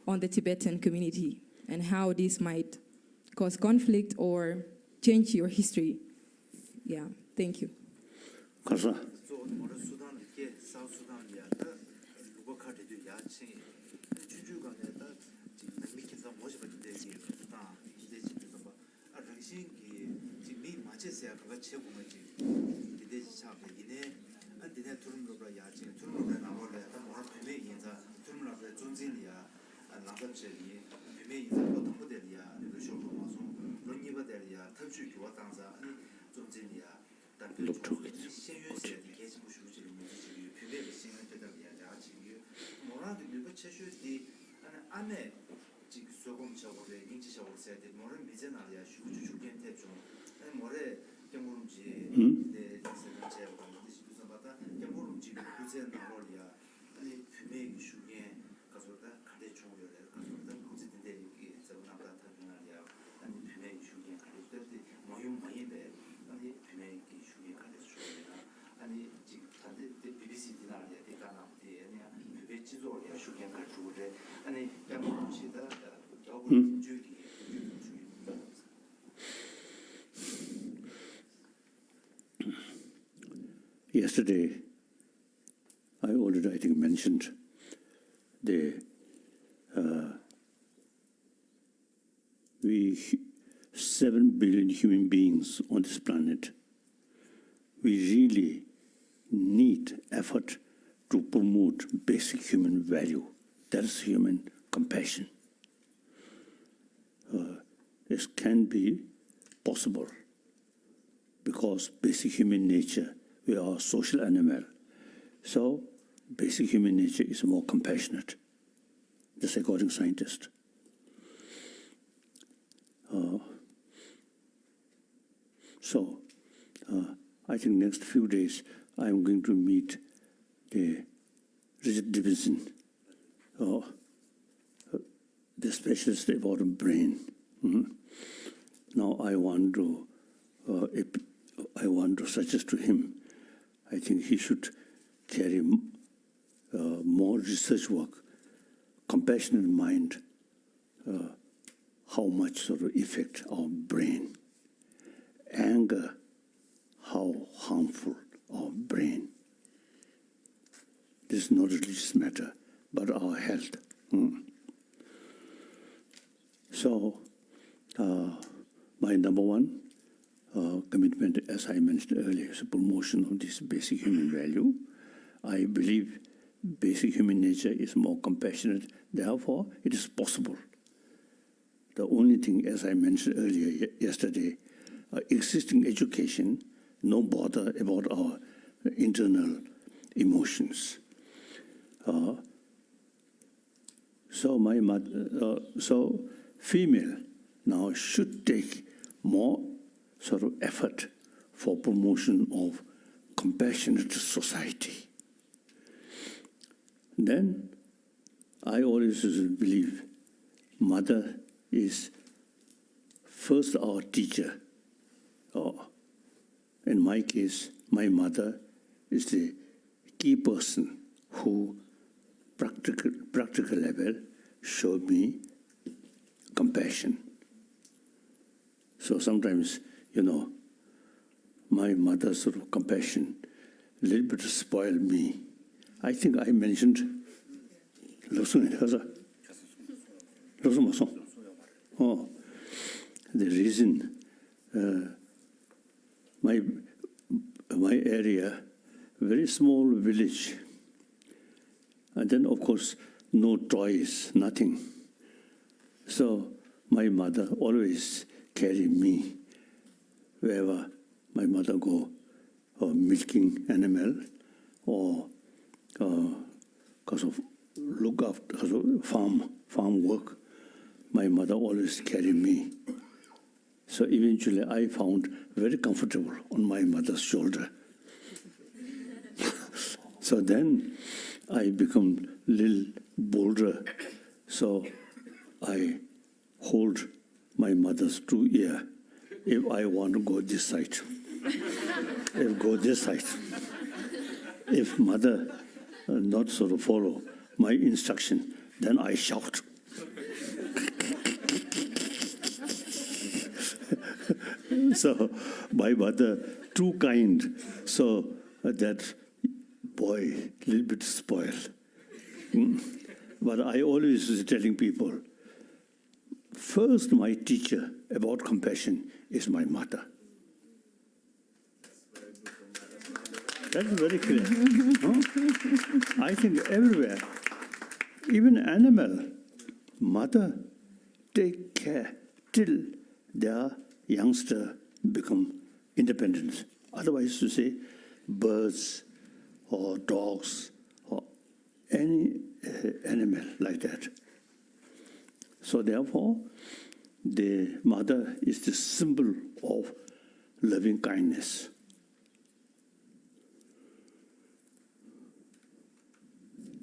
Speaker 16: on the Tibetan community and how this might cause conflict or change your history. Yeah, thank you.
Speaker 4: 가서 look to it. Yesterday, I already, I think, mentioned the we 7 billion human beings on this planet. We really need effort to promote basic human value. That is human compassion. This can be possible because basic human nature, we are a social animal. So basic human nature is more compassionate, just according to scientists. I think next few days I'm going to meet the Richard Davidson, the specialist about the brain. Now I want to suggest to him, I think he should carry more research work, compassionate mind, how much sort of affect our brain, anger, how harmful our brain. This is not a religious matter, but our health. So, my number one commitment, as I mentioned earlier, is the promotion of this basic human value. I believe basic human nature is more compassionate. Therefore, it is possible. The only thing, as I mentioned earlier yesterday, existing education, no bother about our internal emotions. So female now should take more sort of effort for promotion of compassionate society. Then I always believe mother is first our teacher. In my case, my mother is the key person who practical level showed me compassion. So sometimes, my mother's sort of compassion a little bit spoiled me. I think I mentioned the reason my area, very small village, and then of course no toys, nothing. So my mother always carried me wherever my mother go, or milking animal, or because of look after farm work. My mother always carried me. So eventually I found very comfortable on my mother's shoulder. So then I become little bolder. So I hold my mother's 2 ear if I want to go this side. If go this side. If mother not sort of follow my instruction, then I shout. So my mother too kind, so that boy a little bit spoiled. But I always was telling people, first my teacher about compassion is my mother. That's very clear. Huh? I think everywhere, even animal, mother take care till their youngster become independent. Otherwise, you say, birds or dogs or any animal like that. So therefore, the mother is the symbol of loving kindness.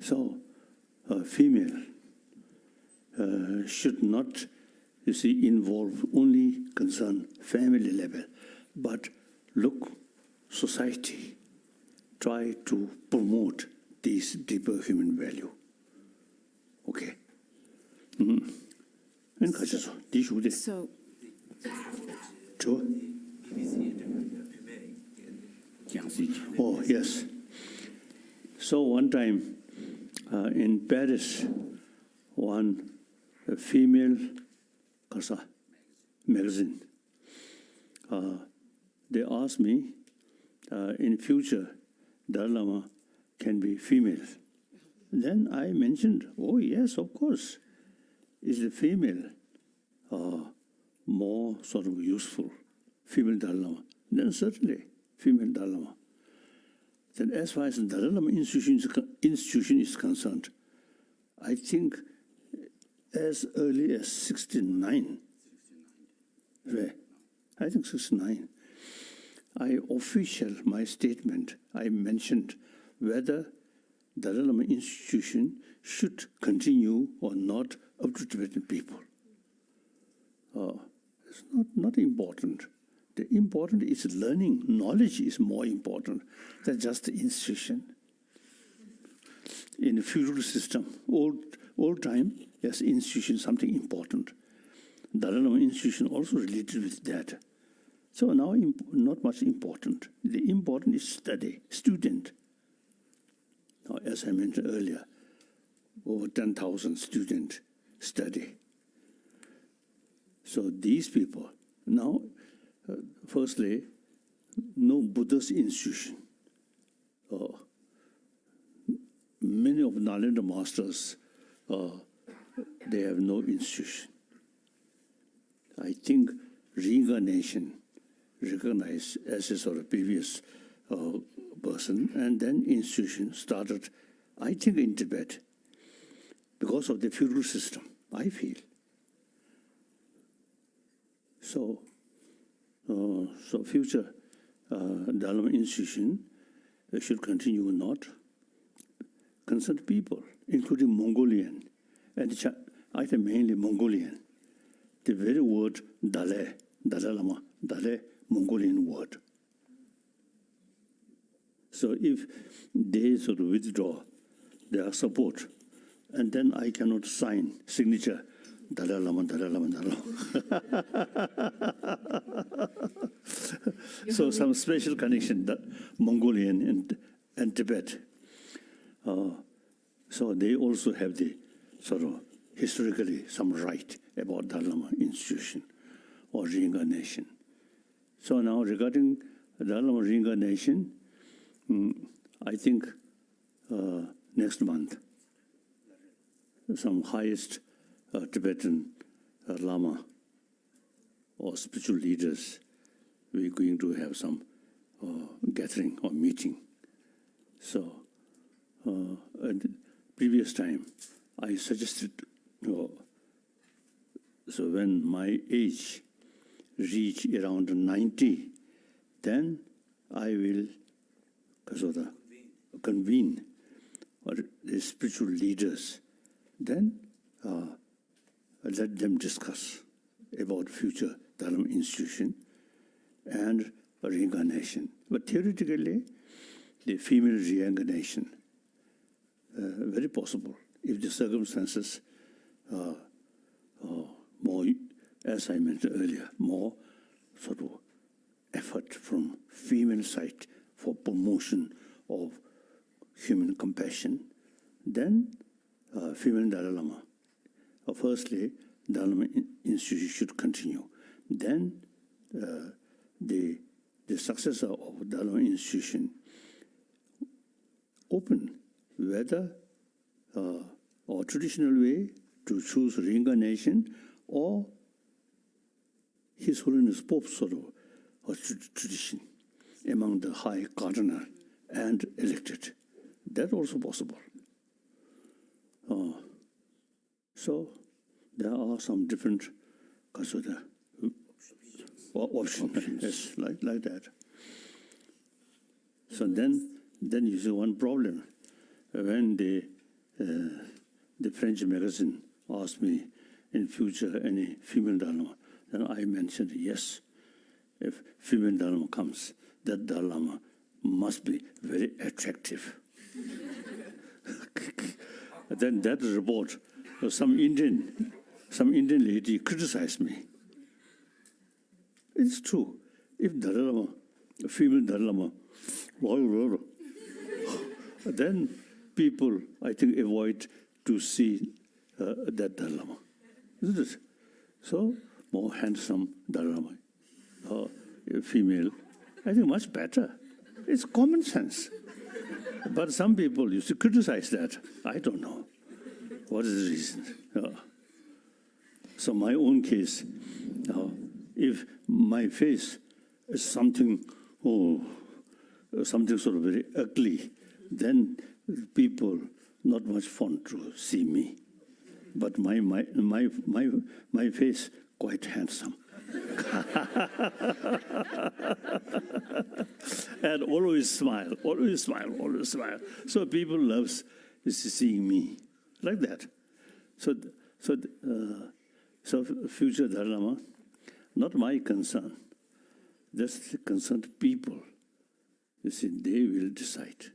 Speaker 4: So a female should not, involve only concern family level, but look society, try to promote this deeper human value. Okay.
Speaker 1: So,
Speaker 4: oh, yes. So one time in Paris, one female magazine, they asked me, in future, Dalai Lama can be female. Then I mentioned, oh yes, of course. Is the female more sort of useful, female Dalai Lama? Then certainly, female Dalai Lama. Then as far as the Dalai Lama institution is concerned, I think as early as 69, I think 69, my statement, I mentioned whether Dalai Lama institution should continue or not up to Tibetan people. It's not important. The important is learning. Knowledge is more important than just the institution. In the feudal system, old time, yes, institution something important. Dalai Lama institution also related with that. So now not much important. The important is study, student. Now, as I mentioned earlier, over 10,000 students study. So these people, now, firstly, no Buddhist institution. Many of Nalanda masters, they have no institution. I think reincarnation, recognized as a sort of previous person, and then institution started, I think, in Tibet, because of the feudal system, I feel. So future Dalai Lama institution should continue or not. concerned people, including Mongolian, and I think mainly Mongolian. The very word Dalai Lama, Dalai, Mongolian word. So if they sort of withdraw their support, and then I cannot sign signature, Dalai Lama, Dalai Lama, Dalai Lama. So some special connection, the Mongolian and Tibet. So they also have the sort of historically some right about Dalai Lama institution or reincarnation. So now regarding Dalai Lama reincarnation, I think next month, some highest Tibetan Lama or spiritual leaders, we're going to have some gathering or meeting. So, at the previous time, I suggested, so when my age reach around 90, then I will convene the spiritual leaders. Then let them discuss about future Dharma institution and reincarnation. But theoretically, the female reincarnation, very possible if the circumstances are more, as I mentioned earlier, more sort of effort from female side for promotion of human compassion, then female Dalai Lama. Firstly, Dalai Lama Institute should continue. Then the successor of Dalai Lama Institution open whether or traditional way to choose reincarnation or His Holiness Pope sort of tradition among the high cardinal and elected. That's also possible. So there are some different options. Yes, like that. So then you see one problem. When the French magazine asked me in future any female Dalai Lama, then I mentioned yes. If female Dalai Lama comes, that Dalai Lama must be very attractive. Then that report, some Indian lady criticized me. It's true. If Dalai Lama, a female Dalai Lama, then people, I think, avoid to see that Dalai Lama. Isn't it? So, more handsome Dalai Lama, female, I think much better. It's common sense. But some people used to criticize that. I don't know. What is the reason? So my own case, if my face is something sort of very ugly, then people not much fun to see me. But my face quite handsome. And always smile. So people love seeing me like that. So future Dalai Lama, not my concern. That's the concerned people. You see, they will decide.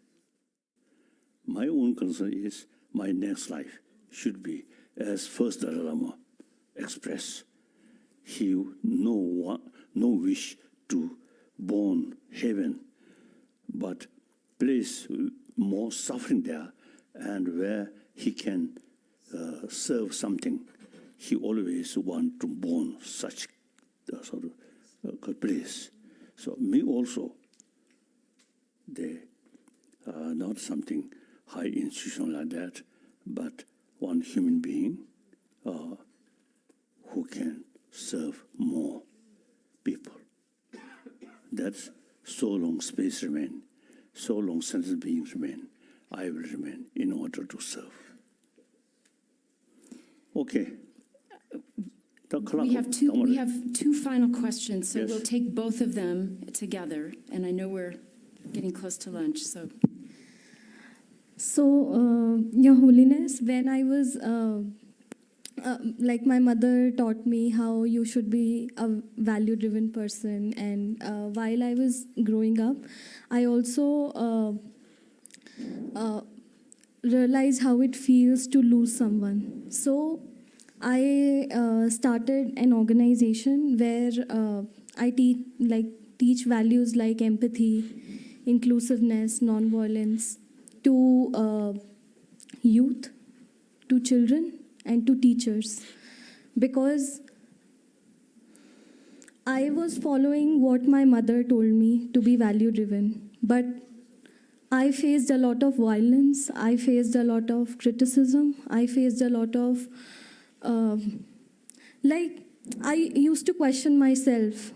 Speaker 4: My own concern is my next life should be as first Dalai Lama expressed. He no wish to born heaven, but place more suffering there, and where he can serve something, he always want to born such sort of place. So me also, they are not something high institution like that, but one human being who can serve more people. That's so long space remain, so long sentient beings remain, I will remain in order to serve. Okay.
Speaker 1: We have two final questions, so
Speaker 4: Yes.
Speaker 1: we'll take both of them together. And I know we're getting close to lunch, so.
Speaker 17: So, Your Holiness, when I was like my mother taught me how you should be a value-driven person, and while I was growing up, I also realized how it feels to lose someone. So I started an organization where I teach values like empathy, inclusiveness, non-violence to youth, to children, and to teachers, because I was following what my mother told me to be value driven, but I faced a lot of violence, I faced a lot of criticism, I faced a lot of I used to question myself,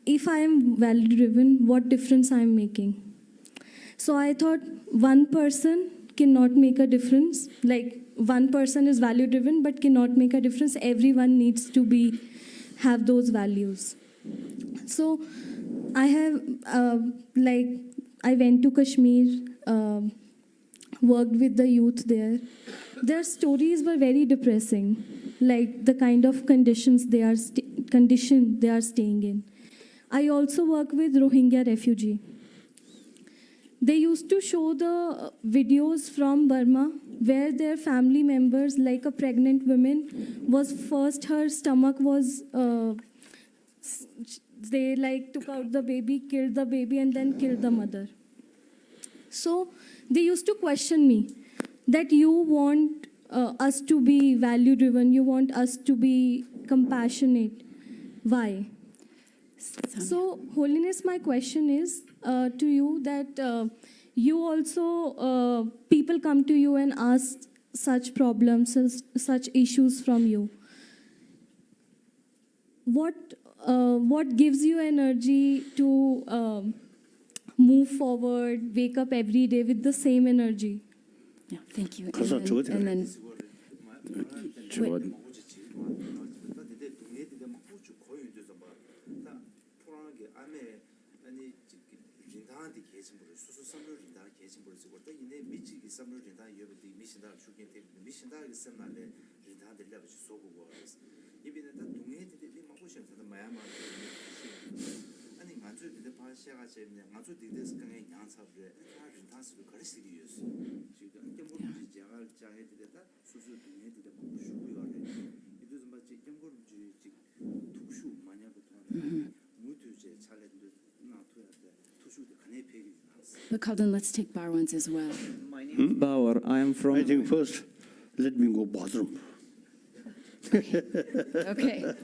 Speaker 17: if I am value driven, what difference I am making. So I thought one person cannot make a difference. Like one person is value driven but cannot make a difference. Everyone needs to have those values. So I have I went to Kashmir, worked with the youth there. Their stories were very depressing, like the kind of conditions they are staying in. I also work with Rohingya refugee. They used to show the videos from Burma where their family members, like a pregnant woman, her stomach was, they took out the baby, killed the baby, and then killed the mother. So they used to question me that you want us to be value driven, you want us to be compassionate. Why? So, Holiness, my question is to you that you also, people come to you and ask such problems, such issues from you. What gives you energy to move forward, wake up every day with the same energy?
Speaker 1: Yeah, thank you. But Calden, let's take Barwan's as well.
Speaker 4: Bauer, I am from... I think first, let me go bathroom.
Speaker 1: Okay.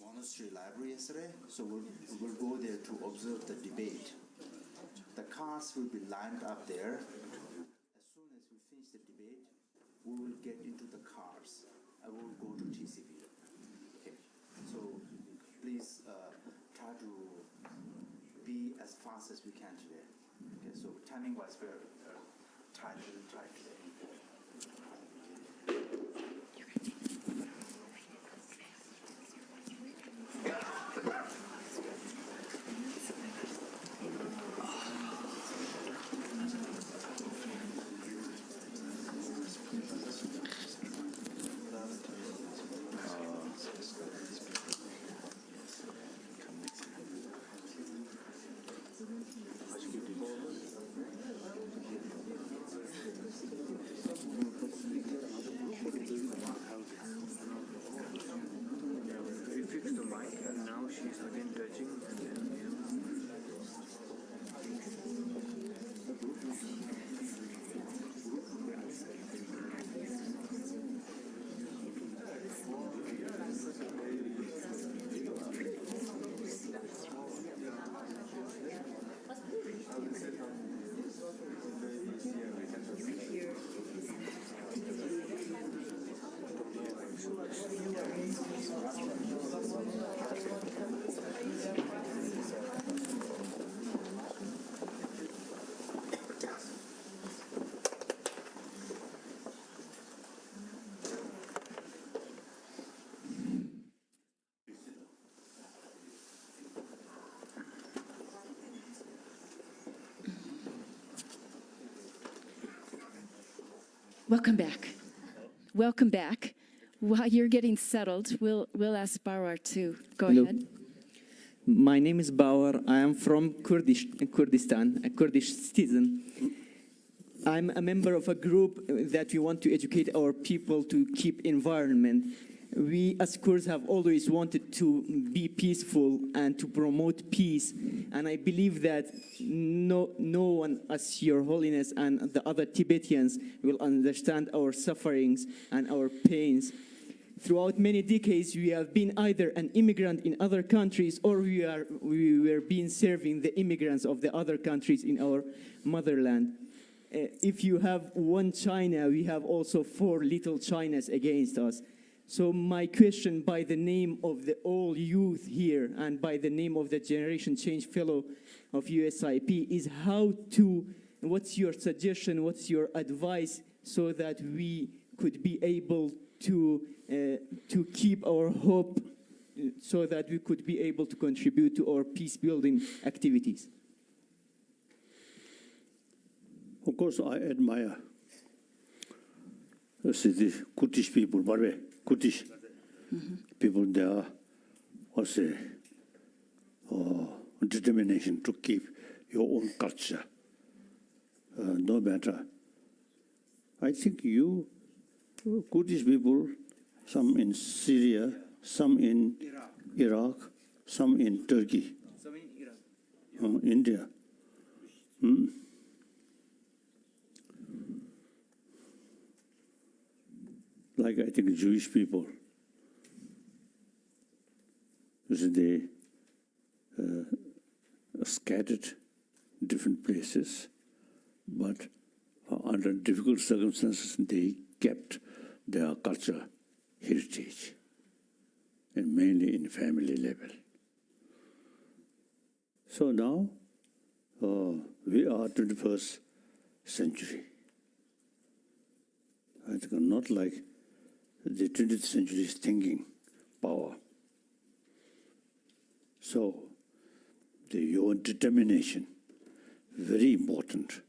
Speaker 9: Monastery library yesterday, so we'll go there to observe the debate. The cars will be lined up there. As soon as we finish the debate, we will get into the cars. I will go to TCB. Okay, so please try to as fast as we can today. Okay, so timing-wise, we're tight today.
Speaker 4: We fixed the mic and now she's again touching and then
Speaker 1: Welcome back. Welcome back. While you're getting settled, we'll ask Bawar to go ahead.
Speaker 18: My name is Bawar. I am from Kurdistan, a Kurdish citizen. I'm a member of a group that we want to educate our people to keep environment. We as Kurds have always wanted to be peaceful and to promote peace. And I believe that no one as Your Holiness and the other Tibetans will understand our sufferings and our pains. Throughout many decades, we have been either an immigrant in other countries or we were being serving the immigrants of the other countries in our motherland. If you have one China, we have also 4 little Chinas against us. So my question by the name of the all youth here and by the name of the Generation Change Fellow of USIP is what's your suggestion, what's your advice so that we could be able to keep our hope so that we could be able to contribute to our peace-building activities?
Speaker 4: Of course, I admire the Kurdish people, Kurdish people, their determination to keep your own culture. No matter. I think you, Kurdish people, some in Syria, some in Iraq, some in Turkey, some in Iraq, India. Like I think Jewish people, they scattered different places, but under difficult circumstances, they kept their culture heritage, and mainly in family level. So now we are 21st century. I think not like the 20th century's thinking power. So your determination, very important.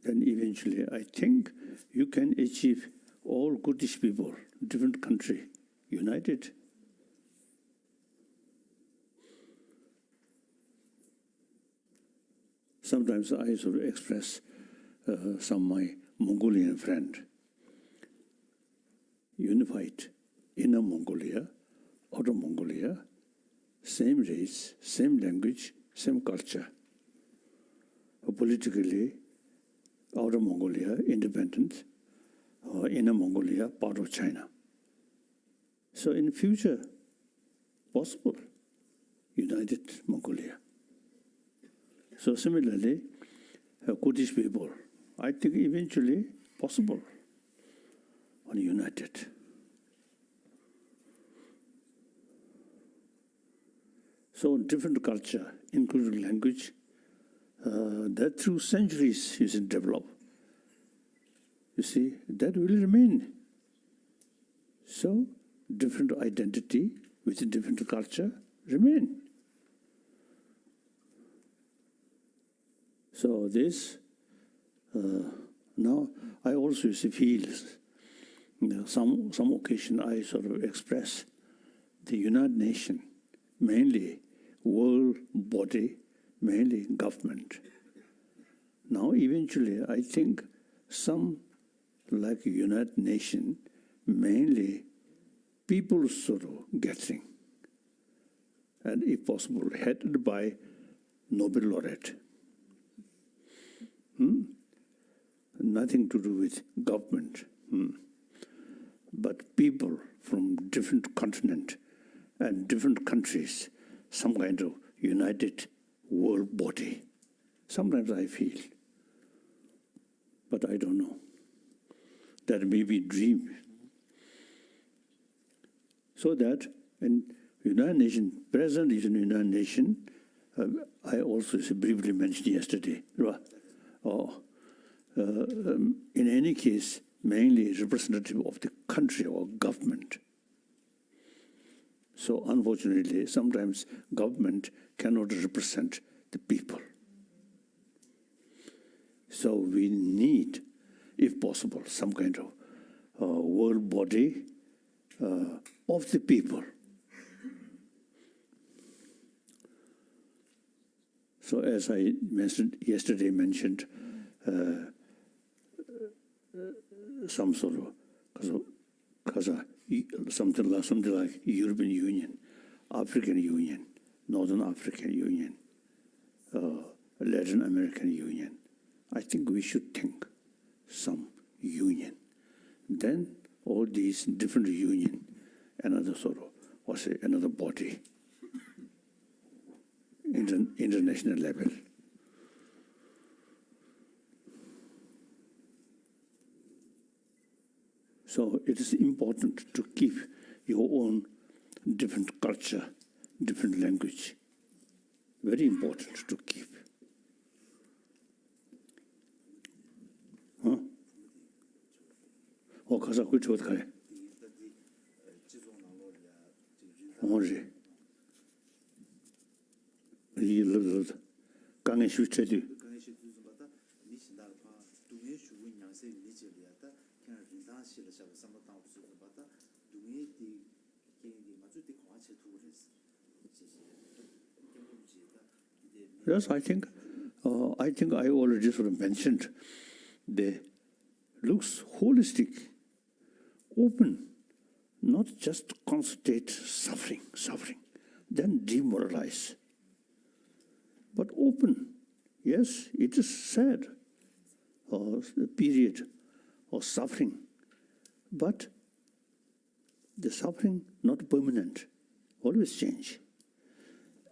Speaker 4: Then eventually, I think you can achieve all Kurdish people, different country, united. Sometimes I sort of express some of my Mongolian friend, unified Inner Mongolia, Outer Mongolia, same race, same language, same culture. Politically, Outer Mongolia, independent, Inner Mongolia, part of China. So in future, possible, united Mongolia. So similarly, Kurdish people, I think eventually possible, and united. So different culture, including language, that through centuries is developed. You see, that will remain. So different identity with different culture remain. So this, now I also feel, some occasion I sort of express the United Nations, mainly world body, mainly government. Now eventually I think some like United Nations, mainly people sort of getting, and if possible headed by Nobel laureate. Nothing to do with government, but people from different continents and different countries, some kind of united world body. Sometimes I feel, but I don't know. That may be dream. So that in United Nations, President is in United Nations, I also briefly mentioned yesterday. In any case, mainly representative of the country or government. So unfortunately, sometimes government cannot represent the people. So we need, if possible, some kind of world body of the people. So as I mentioned yesterday, some sort of something like European Union, African Union, Northern African Union, Latin American Union. I think we should think some union. Then all these different union, another sort of, or say another body, international level. So it is important to keep your own different culture, different language. Very important to keep. Huh? Oh, kaza kuch hot kare. Onje. Yi lul kangen shu chedu. Yes, I think I already sort of mentioned the looks holistic, open, not just concentrate suffering, then demoralize, but open. Yes, it is sad, the period of suffering, but the suffering not permanent, always change.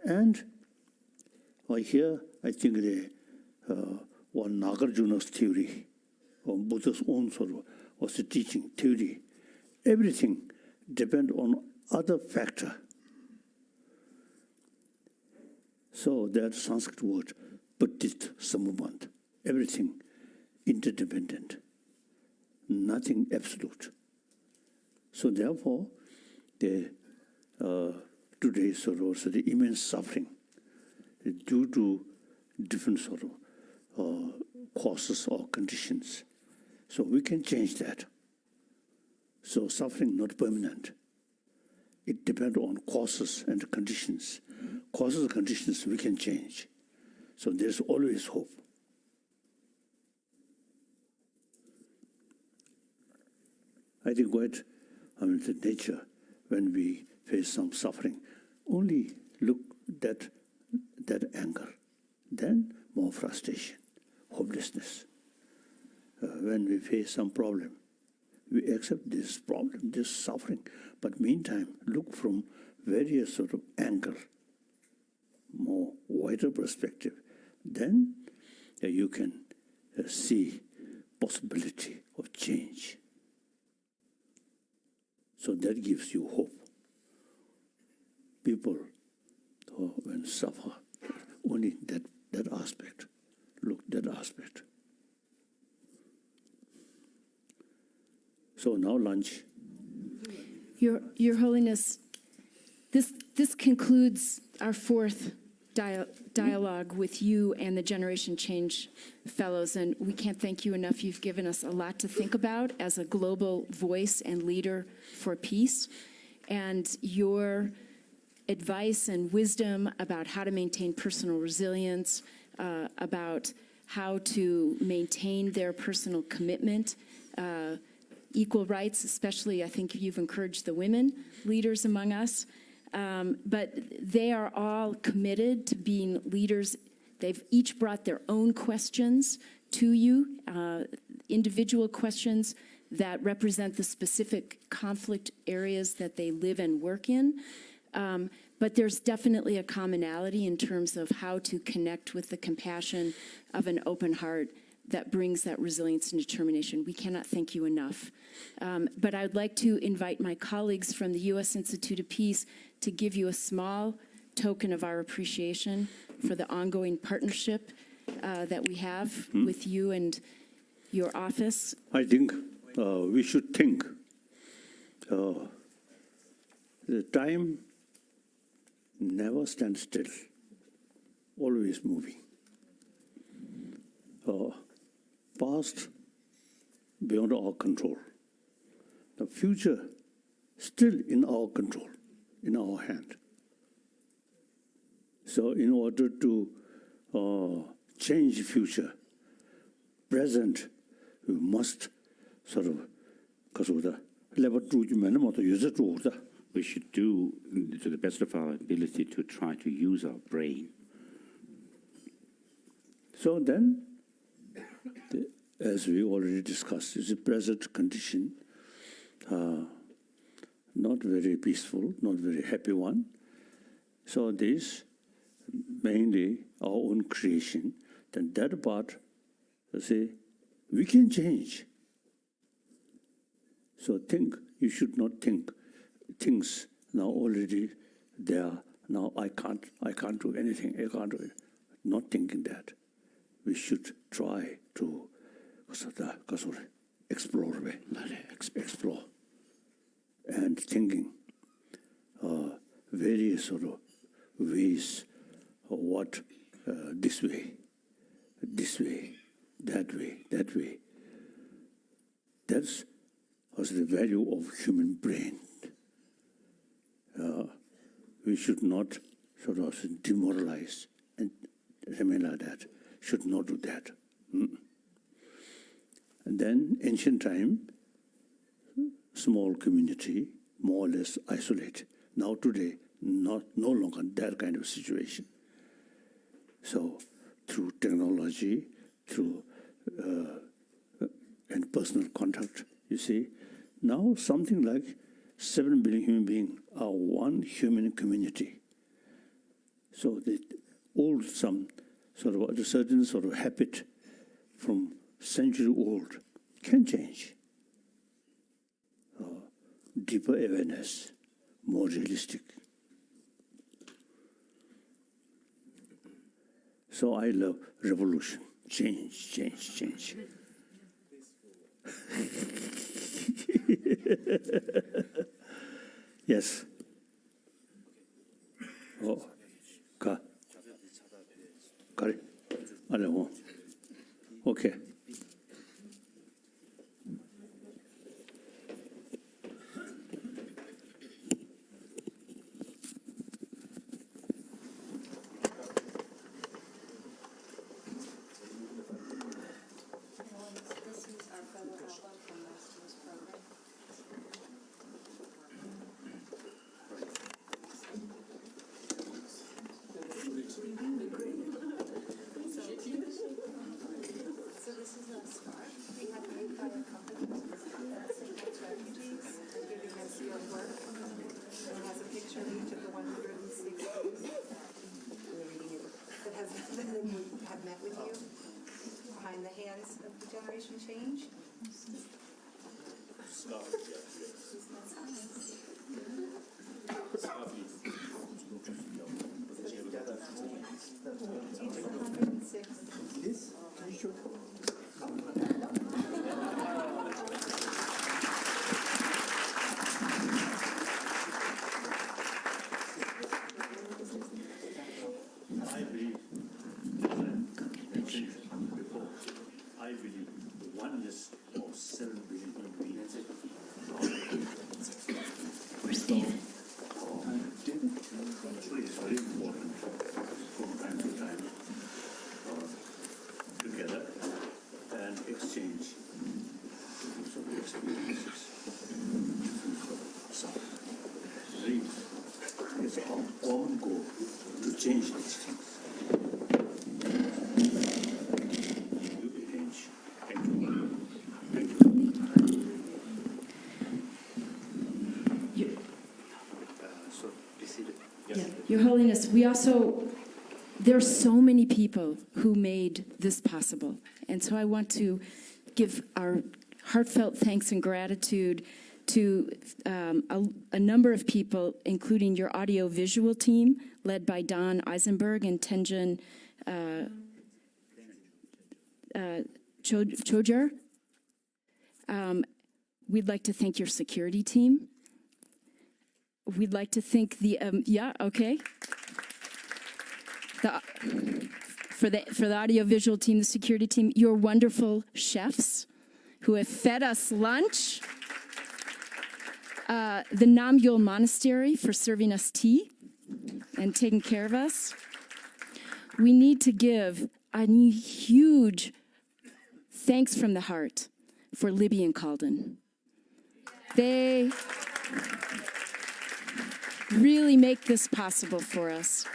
Speaker 4: And here, I think the one Nagarjuna's theory, or Buddha's own sort of was the teaching theory. Everything depends on other factor. So that Sanskrit word, patit samubandh, everything interdependent, nothing absolute. So therefore, the today's sort of also the immense suffering due to different sort of causes or conditions. So we can change that. So suffering not permanent. It depends on causes and conditions. Causes and conditions we can change. So there's always hope. I think the nature, when we face some suffering, only look at that anger, then more frustration, hopelessness. When we face some problem, we accept this problem, this suffering, but meantime, look from various sort of angle, more wider perspective. Then you can see possibility of change. So that gives you hope. People when suffer. Only that aspect. Look, that aspect. So now lunch.
Speaker 1: Your Holiness, this concludes our fourth dialogue with you and the Generation Change Fellows, and we can't thank you enough. You've given us a lot to think about as a global voice and leader for peace, and your advice and wisdom about how to maintain personal resilience, about how to maintain their personal commitment, equal rights, especially I think you've encouraged the women leaders among us. But they are all committed to being leaders. They've each brought their own questions to you, individual questions that represent the specific conflict areas that they live and work in. But there's definitely a commonality in terms of how to connect with the compassion of an open heart that brings that resilience and determination. We cannot thank you enough. But I'd like to invite my colleagues from the U.S. Institute of Peace to give you a small token of our appreciation for the ongoing partnership that we have with you and your office.
Speaker 4: I think we should think the time never stands still, always moving. Past beyond our control. The future still in our control, in our hand. So in order to change the future, present, we must sort of,
Speaker 3: we should do to the best of our ability to try to use our brain.
Speaker 4: So then, as we already discussed, is a present condition, not very peaceful, not very happy one. So this, mainly our own creation, then that part, we can change. So you should not think things now already there, now I can't do anything, I can't do it. Not thinking that. We should try to explore, and thinking various sort of ways of what this way, that way. That's the value of human brain. We should not sort of demoralize and remain like that. Should not do that. And then ancient time, small community, more or less isolated. Now today, no longer that kind of situation. So through technology, through and personal contact, you see, now something like 7 billion human beings are one human community. So they all some sort of a certain sort of habit from century old can change. Deeper awareness, more realistic. So I love revolution, change. Yes. Oh, Kare. Okay.
Speaker 19: Have met with you behind the hands of the Generation Change.
Speaker 4: Actually, it's very important from time to time together and exchange some experiences. So, it's our common goal to change these things.
Speaker 1: Your Holiness, there are so many people who made this possible. And so I want to give our heartfelt thanks and gratitude to a number of people, including your audio-visual team, led by Don Eisenberg and Tenjin Chojar. We'd like to thank your security team. We'd like to thank the, for the audio-visual team, the security team, your wonderful chefs who have fed us lunch. The Namgyal Monastery for serving us tea and taking care of us. We need to give a huge thanks from the heart for Libby and Calden. They really make this possible for us.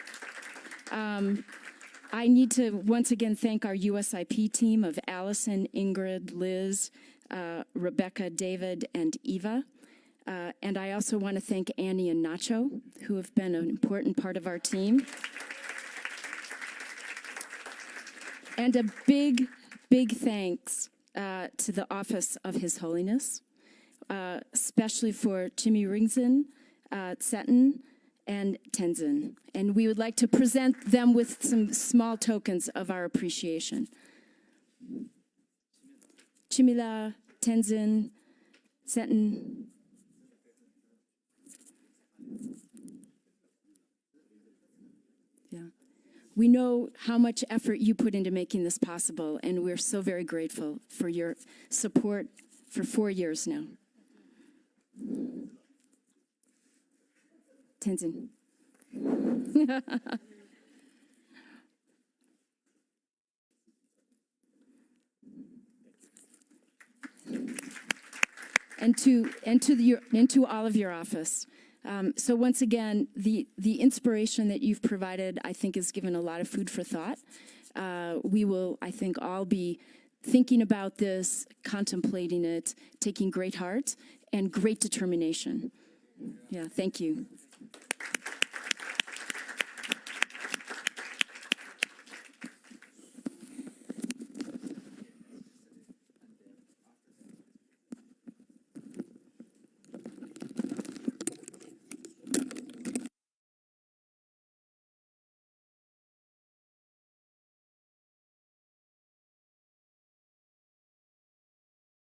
Speaker 1: I need to once again thank our USIP team of Allison, Ingrid, Liz, Rebecca, David, and Eva. And I also want to thank Annie and Nacho, who have been an important part of our team. And a big, big thanks to the Office of His Holiness, especially for Chimi Ringzin, Tsetin, and Tenzin. And we would like to present them with some small tokens of our appreciation. Chimila, Tenzin, Tsetin. Yeah. We know how much effort you put into making this possible, and we're so very grateful for your support for 4 years now. Tenzin. and to all of your office. So once again, the inspiration that you've provided, I think, has given a lot of food for thought. We will, I think, all be thinking about this, contemplating it, taking great heart and great determination. Yeah, thank you.